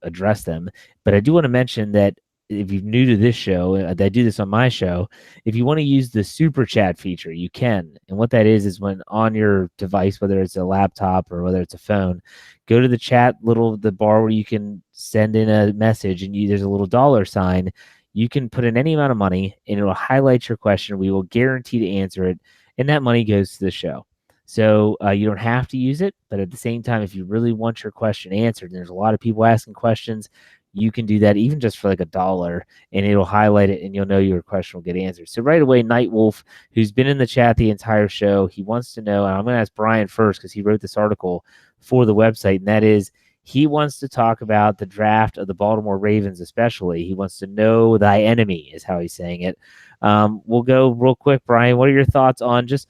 address them. But I do want to mention that if you're new to this show, I do this on my show. If you want to use the super chat feature, you can. And what that is when on your device, whether it's a laptop or whether it's a phone, go to the chat the bar where you can send in a message and there's a little $sign. You can put in any amount of money and it will highlight your question. We will guarantee to answer it. And that money goes to the show. So you don't have to use it. But at the same time, if you really want your question answered, and there's a lot of people asking questions, you can do that even just for like $1 and it'll highlight it and you'll know your question will get answered. So right away, Nightwolf, who's been in the chat the entire show, he wants to know, and I'm going to ask Bryan first because he wrote this article for the website, and that is he wants to talk about the draft of the Baltimore Ravens especially. He wants to know thy enemy is how he's saying it. We'll go real quick, Bryan. What are your thoughts on just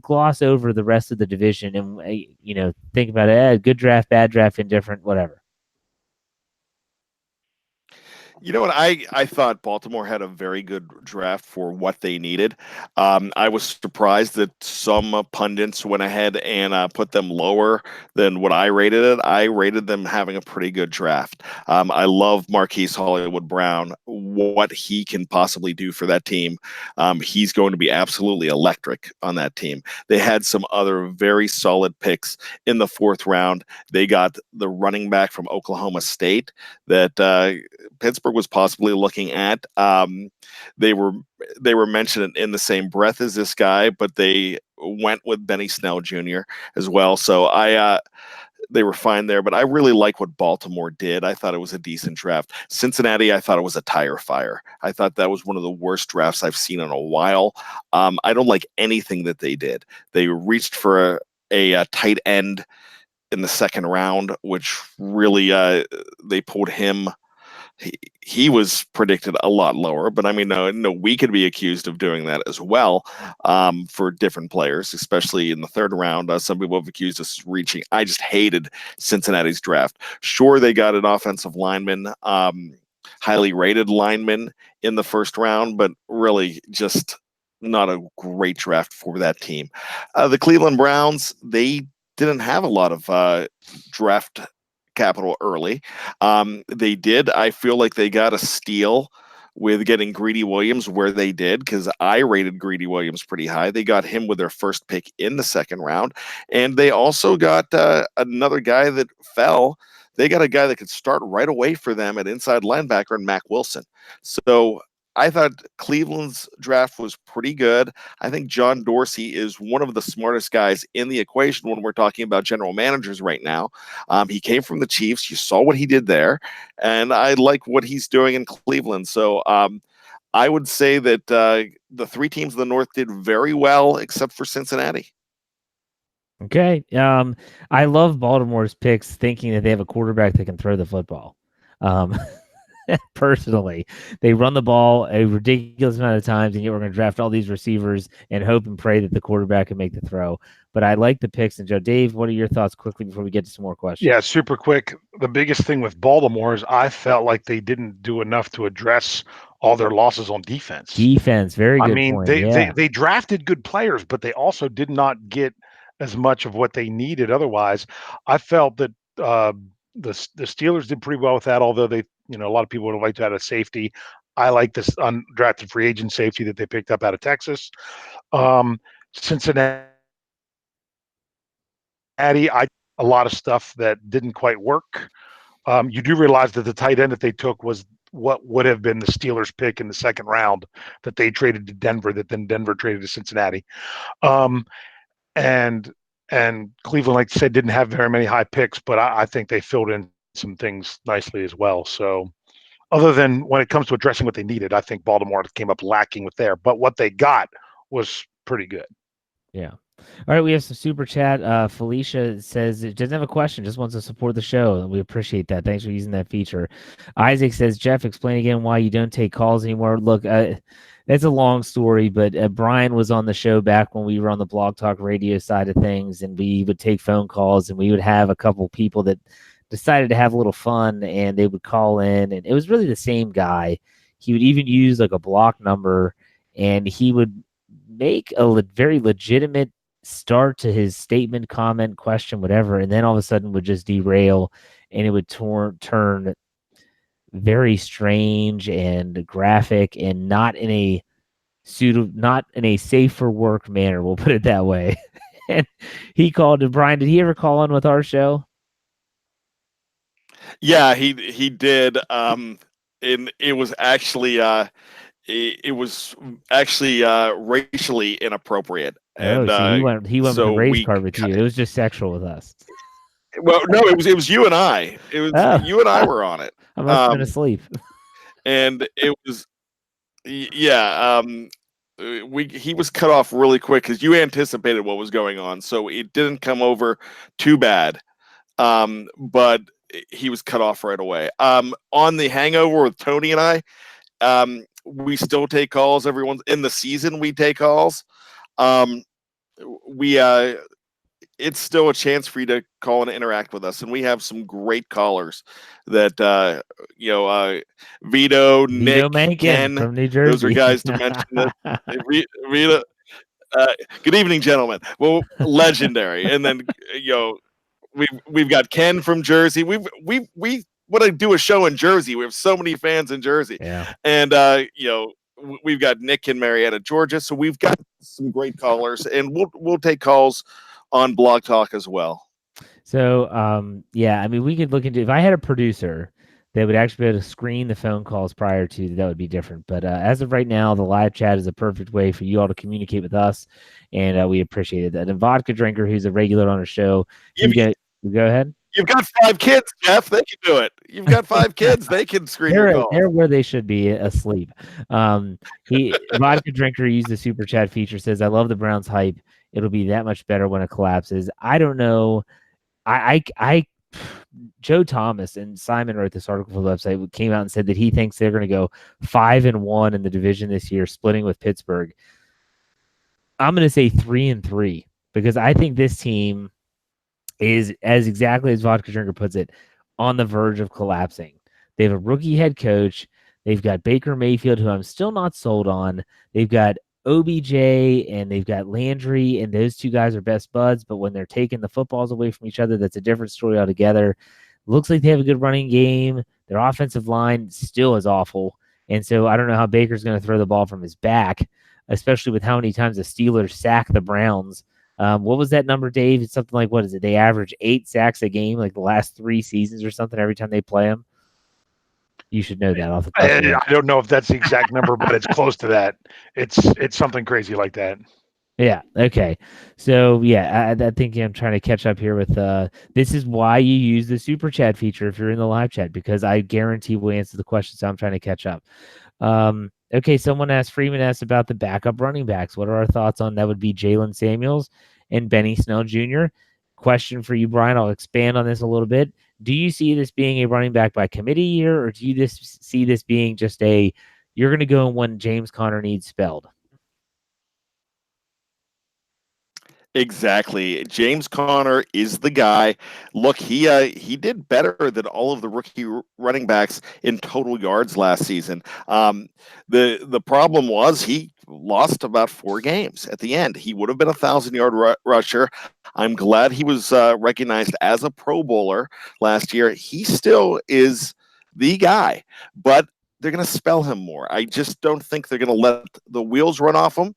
gloss over the rest of the division and, think about it, good draft, bad draft, indifferent, whatever. You know what? I thought Baltimore had a very good draft for what they needed. I was surprised that some pundits went ahead and put them lower than what I rated it. I rated them having a pretty good draft. I love Marquise Hollywood Brown, what he can possibly do for that team. He's going to be absolutely electric on that team. They had some other very solid picks in the 4th round. They got the running back from Oklahoma State that Pittsburgh was possibly looking at. They were mentioned in the same breath as this guy, but they went with Benny Snell Jr. as well. So they were fine there, but I really like what Baltimore did. I thought it was a decent draft. Cincinnati, I thought it was a tire fire. I thought that was one of the worst drafts I've seen in a while. I don't like anything that they did. They reached for a tight end in the second round, which really they pulled him. He was predicted a lot lower, but I mean, no, we could be accused of doing that as well for different players, especially in the third round. Some people have accused us of reaching. I just hated Cincinnati's draft. Sure, they got an offensive lineman, highly rated lineman in the first round, but really just not a great draft for that team. The Cleveland Browns, they didn't have a lot of draft capital early. They did. I feel like they got a steal with getting Greedy Williams where they did, because I rated Greedy Williams pretty high. They got him with their first pick in the second round. And they also got another guy that fell. They got a guy that could start right away for them at inside linebacker and Mac Wilson. So I thought Cleveland's draft was pretty good. I think John Dorsey is one of the smartest guys in the equation when we're talking about general managers right now. He came from the Chiefs. You saw what he did there, and I like what he's doing in Cleveland. So I would say that the three teams in the North did very well, except for Cincinnati. Okay. I love Baltimore's picks, thinking that they have a quarterback that can throw the football. Personally, they run the ball a ridiculous amount of times, and yet we're going to draft all these receivers and hope and pray that the quarterback can make the throw. But I like the picks. And Joe, Dave, what are your thoughts quickly before we get to some more questions? Yeah, super quick. The biggest thing with Baltimore is I felt like they didn't do enough to address all their losses on defense. Defense, very good point. They drafted good players, but they also did not get as much of what they needed. Otherwise, I felt that the Steelers did pretty well with that, although they, a lot of people would have liked to have a safety. I like this undrafted free agent safety that they picked up out of Texas. Cincinnati, a lot of stuff that didn't quite work. You do realize that the tight end that they took was what would have been the Steelers pick in the second round that they traded to Denver, that then Denver traded to Cincinnati. And Cleveland, like I said, didn't have very many high picks, but I think they filled in some things nicely as well. So other than when it comes to addressing what they needed, I think Baltimore came up lacking with there, but what they got was pretty good. Yeah. All right, we have some super chat. Felicia says it doesn't have a question, just wants to support the show, and we appreciate that. Thanks for using that feature. Isaac says, Jeff, explain again why you don't take calls anymore. Look, that's a long story, but Bryan was on the show back when we were on the Blog Talk Radio side of things, and we would take phone calls, and we would have a couple people that decided to have a little fun, and they would call in, and it was really the same guy. He would even use like a block number, and he would make a very legitimate start to his statement, comment, question, whatever, and then all of a sudden would just derail, and it would turn very strange and graphic, and not in a safe for work manner, we'll put it that way. And he called to Bryan. Did he ever call on with our show? Yeah, he did. And it was actually racially inappropriate. And so he went so with the race card with you. It was just sexual with us. Well, no, it was you and I. It was you and I were on it. I must have been asleep. And it was, yeah. He was cut off really quick because you anticipated what was going on, so it didn't come over too bad. But he was cut off right away. On the Hangover with Tony and I, we still take calls. Everyone's in the season. We take calls. It's still a chance for you to call and interact with us, and we have some great callers that Vito, Nick, Mankin Ken from New Jersey. Those are guys to mention. Vito, good evening, gentlemen. Well, legendary, and then we've got Ken from Jersey. We want to do a show in Jersey. We have so many fans in Jersey, and we've got Nick in Marietta, Georgia. So we've got some great callers, and we'll take calls on Blog Talk as well. So, I mean, we could look into, if I had a producer they would actually be able to screen the phone calls prior to, that would be different. But as of right now, the live chat is a perfect way for you all to communicate with us, and we appreciate it. And Vodka Drinker, who's a regular on our show, go ahead. You've got 5 kids, Jeff. They can do it. You've got 5 kids. They can screen your calls. They're where they should be, asleep. Vodka Drinker used the super chat feature, says, I love the Browns hype. It'll be that much better when it collapses. I don't know. Joe Thomas and Simon wrote this article for the website, came out and said that he thinks they're going to go 5-1 in the division this year, splitting with Pittsburgh. I'm going to say 3-3 because I think this team is, as exactly as Vodka Drinker puts it, on the verge of collapsing. They have a rookie head coach. They've got Baker Mayfield, who I'm still not sold on. They've got OBJ and they've got Landry, and those two guys are best buds, but when they're taking the footballs away from each other, that's a different story altogether. Looks like they have a good running game. Their offensive line still is awful, and so I don't know how Baker's going to throw the ball from his back, especially with how many times the Steelers sack the Browns. What was that number, Dave? It's something like, what is it? They average 8 sacks a game, like the last 3 seasons or something, every time they play them. You should know that off the top of your head. I don't know if that's the exact number, but it's close to that. It's something crazy like that. Yeah. Okay. So yeah, I think I'm trying to catch up here with. This is why you use the super chat feature if you're in the live chat, because I guarantee we'll answer the question. So I'm trying to catch up. Okay. Freeman asked about the backup running backs. What are our thoughts on that? Would be Jalen Samuels and Benny Snell Jr. Question for you, Brian. I'll expand on this a little bit. Do you see this being a running back by committee year, or do you see this being just you're going to go when James Conner needs spelled? Exactly. James Conner is the guy. Look, he did better than all of the rookie running backs in total yards last season. The problem was he lost about 4 games at the end. He would have been a 1,000-yard rusher. I'm glad he was recognized as a Pro Bowler last year. He still is the guy, but they're going to spell him more. I just don't think they're going to let the wheels run off him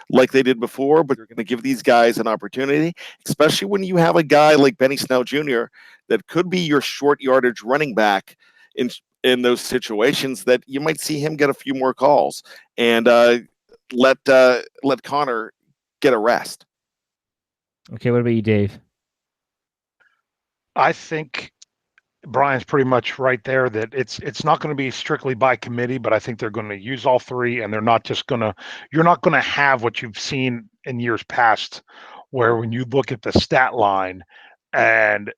like they did before, but you're going to give these guys an opportunity, especially when you have a guy like Benny Snell Jr. that could be your short yardage running back in those situations, that you might see him get a few more calls and let Conner get a rest. Okay, what about you, Dave? I think Brian's pretty much right there, that it's not going to be strictly by committee, but I think they're going to use all 3, and they're not just going to, you're not going to have what you've seen in years past, where when you look at the stat line and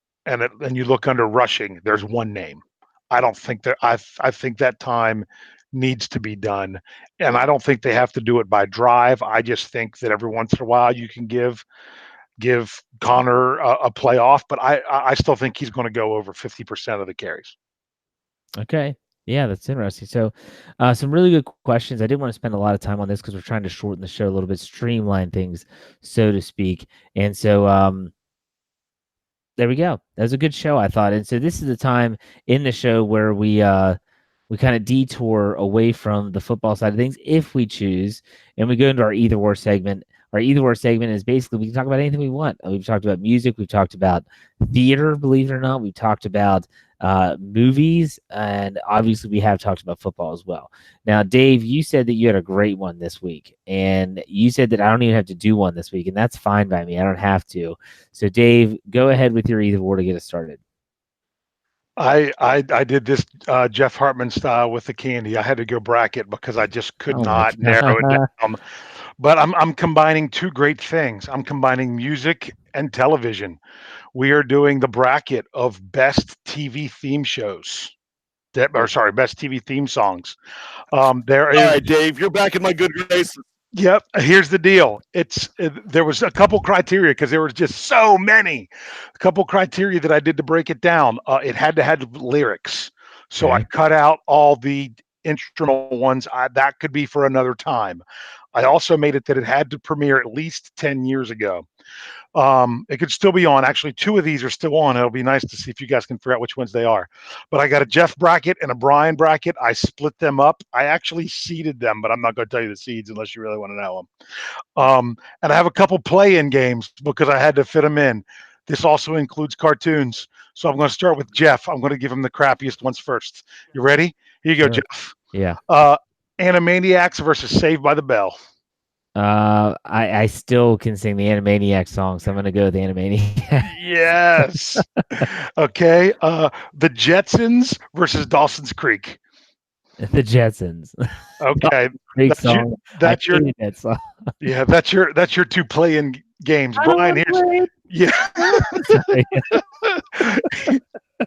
you look under rushing, there's one name. I don't think that, I think that time needs to be done, and I don't think they have to do it by drive. I just think that every once in a while you can give Conner a playoff, but I still think he's going to go over 50% of the carries. Okay. Yeah, that's interesting. So some really good questions. I didn't want to spend a lot of time on this because we're trying to shorten the show a little bit, streamline things, so to speak. And so there we go. That was a good show, I thought. And so this is the time in the show where we kind of detour away from the football side of things if we choose, and we go into our either or segment. Our either or segment is basically we can talk about anything we want. We've talked about music. We've talked about theater, believe it or not. We've talked about movies, and obviously we have talked about football as well. Now, Dave, you said that you had a great one this week, and you said that I don't even have to do one this week, and that's fine by me. I don't have to. So, Dave, go ahead with your either or to get us started. I did this Jeff Hartman style with the candy. I had to go bracket because I just could not narrow it down. But I'm combining 2 great things. I'm combining music and television. We are doing the bracket of best TV theme shows. Best TV theme songs. All right, Dave, you're back in my good graces. Yep. Here's the deal. There was a couple criteria because there was just so many. A couple criteria that I did to break it down. It had to have lyrics, so I cut out all the instrumental ones. That could be for another time. I also made it that it had to premiere at least 10 years ago. It could still be on. Actually, 2 of these are still on. It'll be nice to see if you guys can figure out which ones they are. But I got a Jeff bracket and a Bryan bracket. I split them up. I actually seeded them, but I'm not going to tell you the seeds unless you really want to know them. And I have a couple play-in games because I had to fit them in. This also includes cartoons. So I'm going to start with Jeff. I'm going to give him the crappiest ones first. You ready? Here you go, Sure. Jeff. Yeah. Animaniacs versus Saved by the Bell. I still can sing the Animaniacs song, so I'm gonna go with the Animaniacs. Yes. Okay. The Jetsons versus Dawson's Creek. The Jetsons. Okay. Creek That's your song. that's I your hated that song. yeah, that's your two play-in games. Brian, here's Sorry.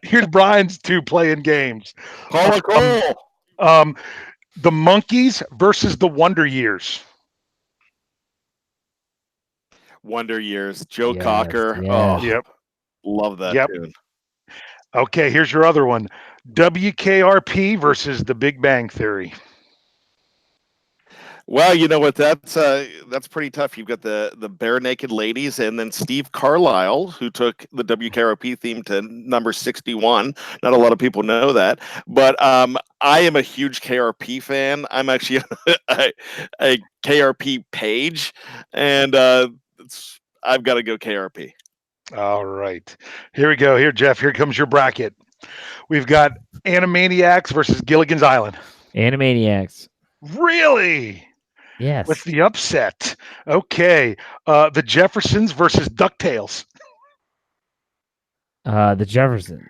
here's Brian's two play-in games. Call a call. The Monkees versus the Wonder Years. Wonder Years. Joe Yes, Cocker. yes. Oh, Yep. love that Yep. tune. Okay, here's your other one. WKRP versus The Big Bang Theory. Well, you know what? That's pretty tough. You've got the Bare Naked Ladies, and then Steve Carlisle, who took the WKRP theme to number 61. Not a lot of people know that, but I am a huge KRP fan. I'm actually a KRP page, and I've got to go KRP. All right. Here we go. Here, Jeff, here comes your bracket. We've got Animaniacs versus Gilligan's Island. Animaniacs. Really? Yes. With the upset. Okay. The Jeffersons versus DuckTales. The Jeffersons.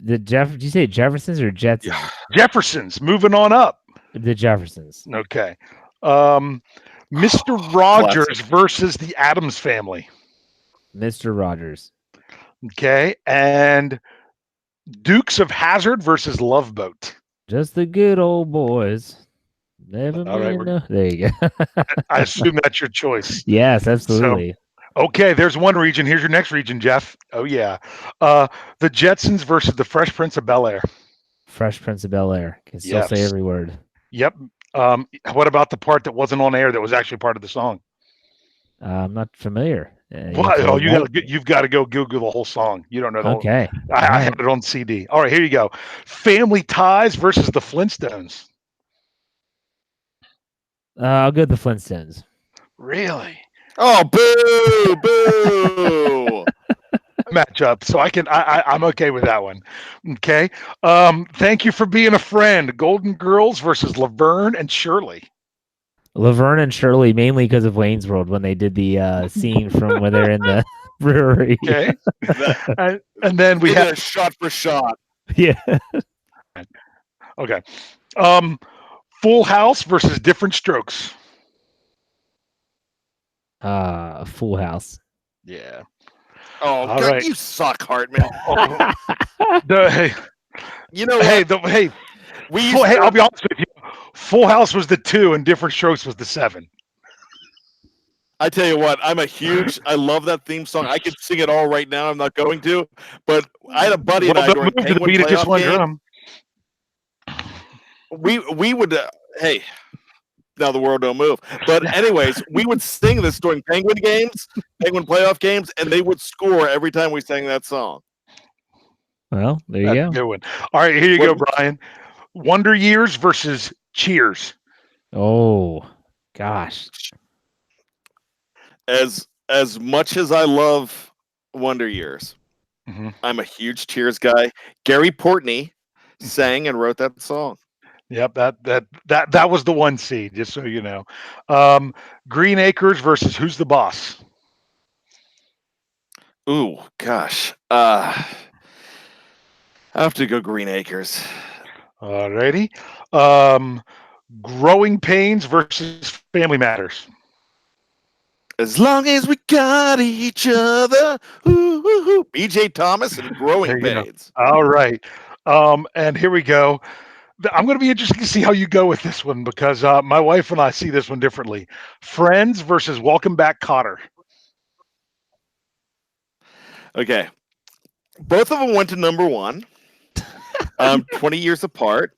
Did you say Jeffersons or Jetsons? Jeffersons. Moving on up. The Jeffersons. Okay. Mr. Rogers versus the Addams Family. Mr. Rogers. Okay. And Dukes of Hazzard versus Love Boat. Just the good old boys. Never All right, no. There you go. I assume that's your choice. Yes, absolutely. Okay, there's one region. Here's your next region, Jeff. Oh, yeah. The Jetsons versus the Fresh Prince of Bel-Air. Fresh Prince of Bel-Air. Can still say every word. Yep. What about the part that wasn't on air that was actually part of the song? I'm not familiar. What? Oh, you've got to go Google the whole song. You don't know the whole. Okay. I have it on CD. All right, here you go. Family Ties versus the Flintstones. I'll go with the Flintstones. Really? Oh, boo, boo. Matchup. So I'm okay with that one. Okay. Thank you for being a friend. Golden Girls versus Laverne and Shirley. Laverne and Shirley, mainly because of Wayne's World when they did the scene from when they're in the brewery. Okay. And then we have shot for shot. Yeah. Okay. Full House versus Different Strokes. Full House. Yeah. Oh, God, right. You suck, Hartman. You know what? Hey, I'll be honest with you. Full House was the 2 and Different Strokes was the 7. I tell you what, I love that theme song. I could sing it all right now. I'm not going to, but I had a buddy and I during Penguin beat of just one game, drum. We would hey, now the world don't move. But anyways, we would sing this during Penguin games, Penguin playoff games, and they would score every time we sang that song. Well, there you go. Good one. All right, here you go, Brian. Wonder Years versus Cheers. Oh, gosh. As much as I love Wonder Years, I'm a huge Cheers guy. Gary Portney sang and wrote that song. Yep, that was the 1 seed, just so you know. Green Acres versus Who's the Boss? Ooh, gosh. I have to go Green Acres. Alrighty. Growing Pains versus Family Matters. As long as we got each other. BJ Thomas and Growing Pains. All right. And here we go. I'm going to be interested to see how you go with this one because my wife and I see this one differently. Friends versus Welcome Back, Kotter. Okay. Both of them went to number 1. 20 years apart.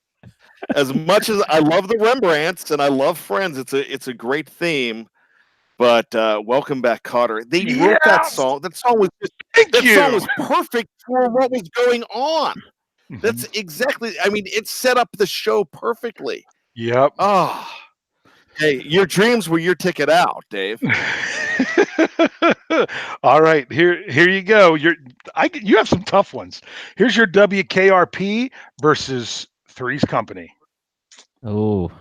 As much as I love the Rembrandts and I love Friends, it's a great theme. But Welcome Back, Kotter. They wrote that song. That song was song was perfect for what was going on. That's exactly. I mean, it set up the show perfectly. Yep. Oh, Hey, your dreams were your ticket out, Dave. All right, here you go. You have some tough ones. Here's your WKRP versus Three's Company. Oh,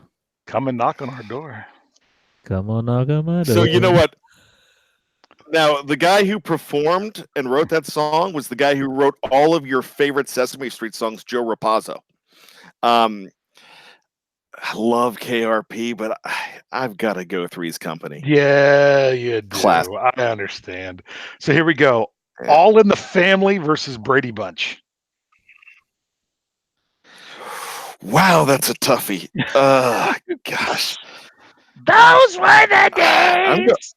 Come and knock on our door. come on, knock on my door. So you know what? Now, the guy who performed and wrote that song was the guy who wrote all of your favorite Sesame Street songs, Joe Raposo. I love KRP, but I've got to go Three's Company. Yeah, you do. Classic. I understand. So here we go. Yeah. All in the Family versus Brady Bunch. Wow, that's a toughie. Gosh. Those were the days.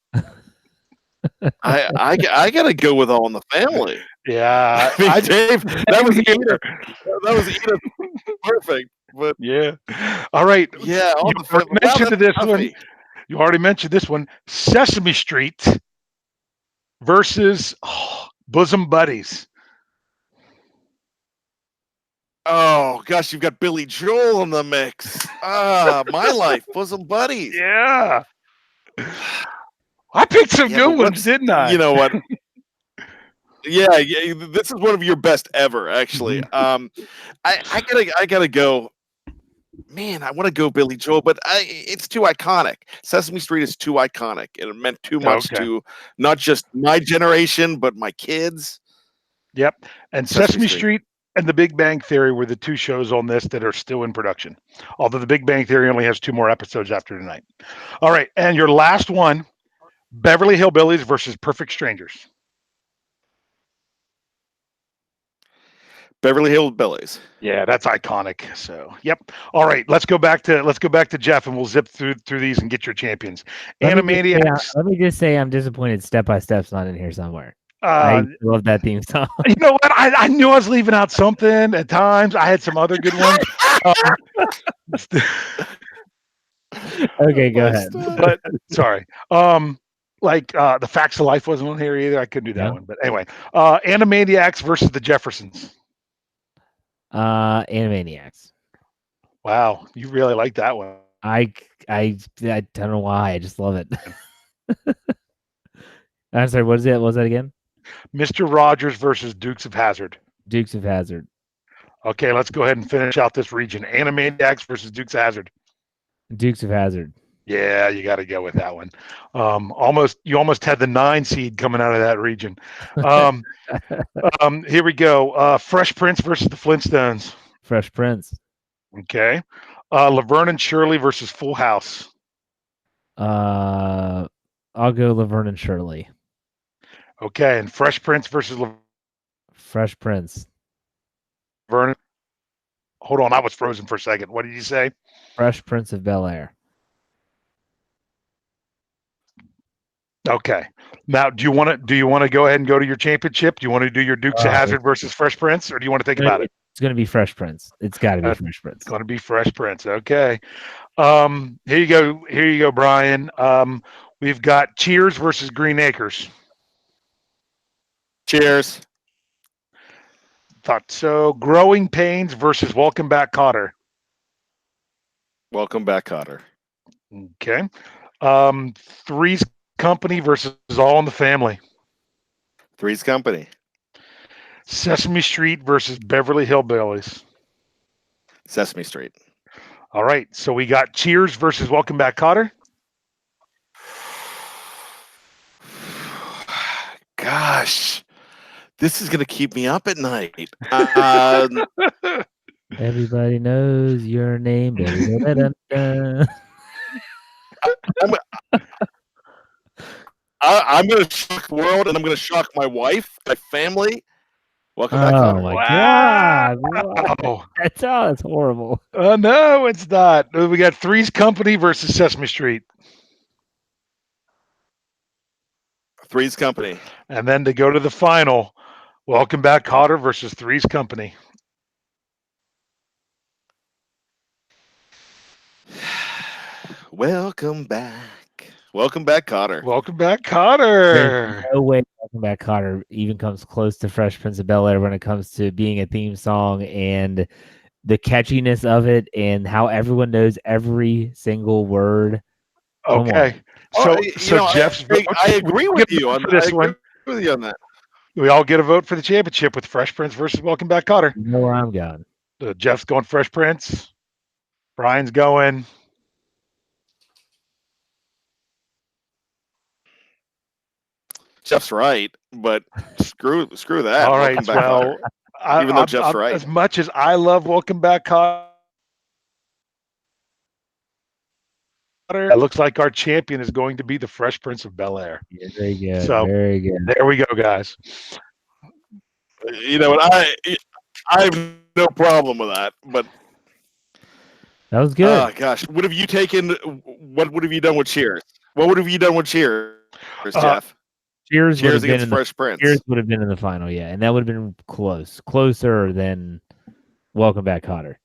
I gotta go with All in the Family. Yeah, Dave, that was Edith. That was Edith. Perfect. But yeah. All right. yeah, All in the Family. You already mentioned this one. Sesame Street versus Bosom Buddies. Oh gosh, you've got Billy Joel in the mix. My Life, Bosom Buddies. Yeah. I picked some good ones, didn't I? You know what? yeah, this is one of your best ever, actually. I gotta go. Man, I want to go Billy Joel, but it's too iconic. Sesame Street is too iconic. It meant too much to not just my generation, but my kids. Yep. And Sesame Street and The Big Bang Theory were the two shows on this that are still in production. Although The Big Bang Theory only has 2 more episodes after tonight. All right. And your last one, Beverly Hillbillies versus Perfect Strangers. Beverly Hillbillies. Yeah, that's iconic. So, yep. All right, let's go back to Jeff, and we'll zip through these and get your champions. Animaniacs. Let me just say, I'm disappointed. Step by Step's not in here somewhere. I love that theme song. You know what? I knew I was leaving out something at times. I had some other good ones. Okay, go ahead. But sorry. The Facts of Life wasn't on here either. I couldn't do that one. But anyway, Animaniacs versus the Jeffersons. Animaniacs. Wow, you really like that one. I don't know why. I just love it. I'm sorry. What is it? What was that again? Mr. Rogers versus Dukes of Hazzard. Dukes of Hazzard. Okay, let's go ahead and finish out this region. Animaniacs versus Dukes of Hazzard. Dukes of Hazzard. Yeah, you got to go with that one. You almost had the 9 seed coming out of that region. Here we go. Fresh Prince versus the Flintstones. Fresh Prince. Okay. Laverne and Shirley versus Full House. I'll go Laverne and Shirley. Okay, and Fresh Prince versus Fresh Prince. Laverne. Hold on, I was frozen for a second. What did you say? Fresh Prince of Bel-Air. Okay. Now, do you want to go ahead and go to your championship? Do you want to do your Dukes of Hazzard versus Fresh Prince, or do you want to think about it? It's going to be Fresh Prince. It's got to be Fresh Prince. It's going to be Fresh Prince. Okay. Here you go. Here you go, Brian. We've got Cheers versus Green Acres. Cheers. Thought so. Growing Pains versus Welcome Back, Kotter. Welcome Back, Kotter. Okay. Three's Company versus All in the Family. Three's Company. Sesame Street versus Beverly Hillbillies. Sesame Street. All right. So we got Cheers versus Welcome Back, Kotter. Gosh, this is going to keep me up at night. Everybody knows your name. I'm going to shock the world, and I'm going to shock my wife, my family. Welcome back. Oh my God! Wow. That's horrible. No, it's not. We got Three's Company versus Sesame Street. Three's Company. And then to go to the final, Welcome Back, Kotter versus Three's Company. Welcome back. Welcome back, Kotter. Welcome back, Kotter. There's no way Welcome Back, Kotter even comes close to Fresh Prince of Bel-Air when it comes to being a theme song and the catchiness of it and how everyone knows every single word. Come on. Okay. Oh, So Jeff's vote. I agree with you on this one. With you on that. We all get a vote for the championship with Fresh Prince versus Welcome Back, Kotter. You know where I'm going. Jeff's going Fresh Prince. Brian's going. Jeff's right, but screw that. All Welcome right. back, Well, Kotter. Even though Jeff's right. As much as I love Welcome Back, Kotter, it looks like our champion is going to be the Fresh Prince of Bel-Air. Yeah, very good. So, very good. There we go, guys. You know what? I have no problem with that, but That was good. Oh gosh, what have you taken? What would have you done with Cheers? What would have you done with Cheers, Jeff? Cheers would have been against in the Fresh Prince. Cheers would have been in the final, yeah, and that would have been closer than Welcome Back, Kotter.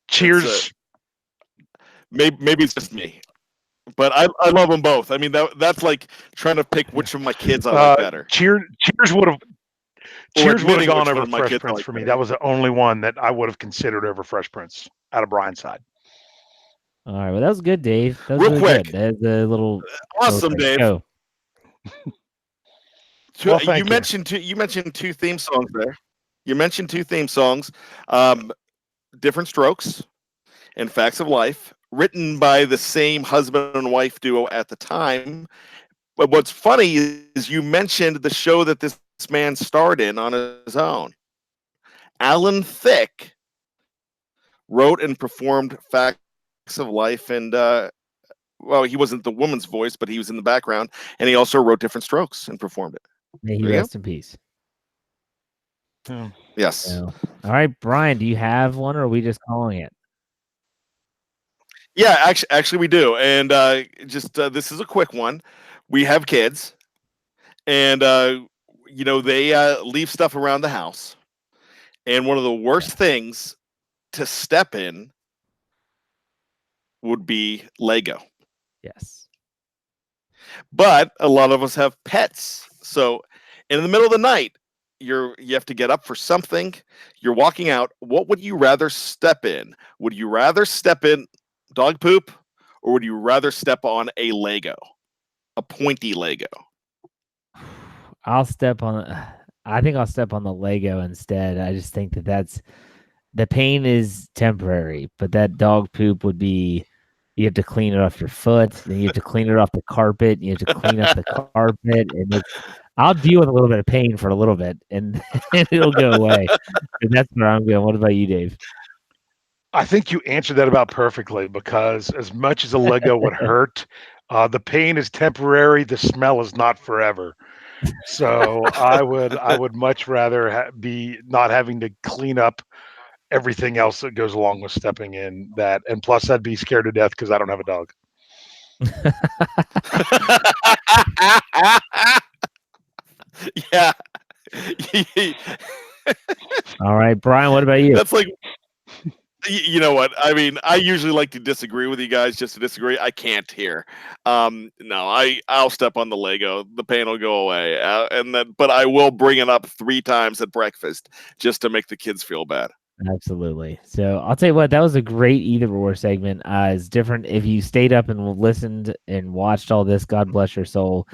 Cheers. Maybe it's just me, but I love them both. I mean that's like trying to pick which of my kids I like better. Cheers would have gone over my Fresh kids Prince like for me. better. That was the only one that I would have considered over Fresh Prince out of Brian's side. All right, well that was good, Dave. That was Real really quick. good. That's a little Awesome, Dave. Go. Well, You mentioned two theme songs there. You mentioned two theme songs, Different Strokes and Facts of Life, written by the same husband and wife duo at the time. But what's funny is you mentioned the show that this man starred in on his own. Alan Thicke wrote and performed Facts of Life, and well, he wasn't the woman's voice, but he was in the background, and he also wrote Different Strokes and performed it. May he There you rest in peace. Yes. So, all right, Brian, do you have one, or are we just calling it? Yeah, actually we do. And this is a quick one. We have kids, and they leave stuff around the house. And one of the worst things to step in would be Lego. Yes. But a lot of us have pets. So in the middle of the night, you have to get up for something. You're walking out. What would you rather step in? Would you rather step in dog poop, or would you rather step on a Lego, a pointy Lego? I think I'll step on the Lego instead. I just think that's the pain is temporary, but that dog poop would be, you have to clean it off your foot, then you have to clean it off the carpet, you have to clean up the carpet, and I'll deal with a little bit of pain for a little bit, and it'll go away. And that's where I'm going. What about you, Dave? I think you answered that about perfectly, because as much as a Lego would hurt, the pain is temporary. The smell is not forever. So I would much rather be not having to clean up everything else that goes along with stepping in that. And plus, I'd be scared to death because I don't have a dog. Yeah. All right, Brian, what about you? That's like, you know what? I mean, I usually like to disagree with you guys just to disagree. I can't here. No, I'll step on the Lego. The pain will go away. But I will bring it up 3 times at breakfast just to make the kids feel bad. Absolutely. So I'll tell you what, that was a great either or segment. It's different. If you stayed up and listened and watched all this, God bless your soul.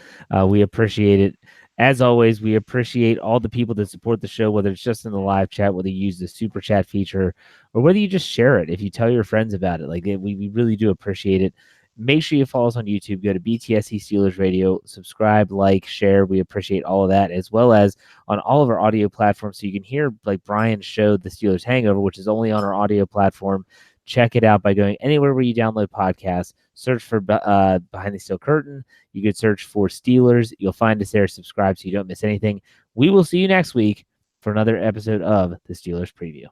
We appreciate it. As always, we appreciate all the people that support the show, whether it's just in the live chat, whether you use the super chat feature, or whether you just share it. If you tell your friends about it, we really do appreciate it. Make sure you follow us on YouTube. Go to BTSC Steelers Radio, subscribe, like, share. We appreciate all of that, as well as on all of our audio platforms. So you can hear, like Brian showed, the Steelers Hangover, which is only on our audio platform. Check it out by going anywhere where you download podcasts. Search for Behind the Steel Curtain. You could search for Steelers. You'll find us there. Subscribe so you don't miss anything. We will see you next week for another episode of the Steelers Preview.